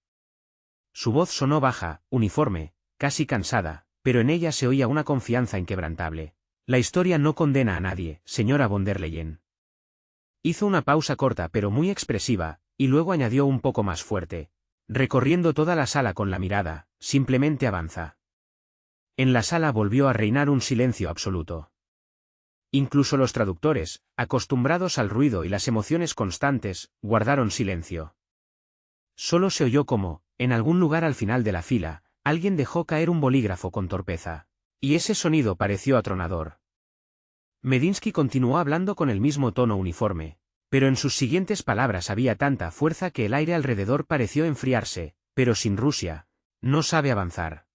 Su voz sonó baja, uniforme, casi cansada, pero en ella se oía una confianza inquebrantable. La historia no condena a nadie, señora von der Leyen. Hizo una pausa corta pero muy expresiva, y luego añadió un poco más fuerte, recorriendo toda la sala con la mirada, simplemente avanza. En la sala volvió a reinar un silencio absoluto. Incluso los traductores, acostumbrados al ruido y las emociones constantes, guardaron silencio. Solo se oyó como, en algún lugar al final de la fila, alguien dejó caer un bolígrafo con torpeza. Y ese sonido pareció atronador. Medinsky continuó hablando con el mismo tono uniforme, pero en sus siguientes palabras había tanta fuerza que el aire alrededor pareció enfriarse, pero sin Rusia, no sabe avanzar.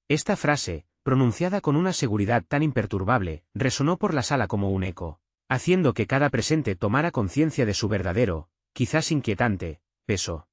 Esta frase, pronunciada con una seguridad tan imperturbable, resonó por la sala como un eco, haciendo que cada presente tomara conciencia de su verdadero, quizás inquietante, peso.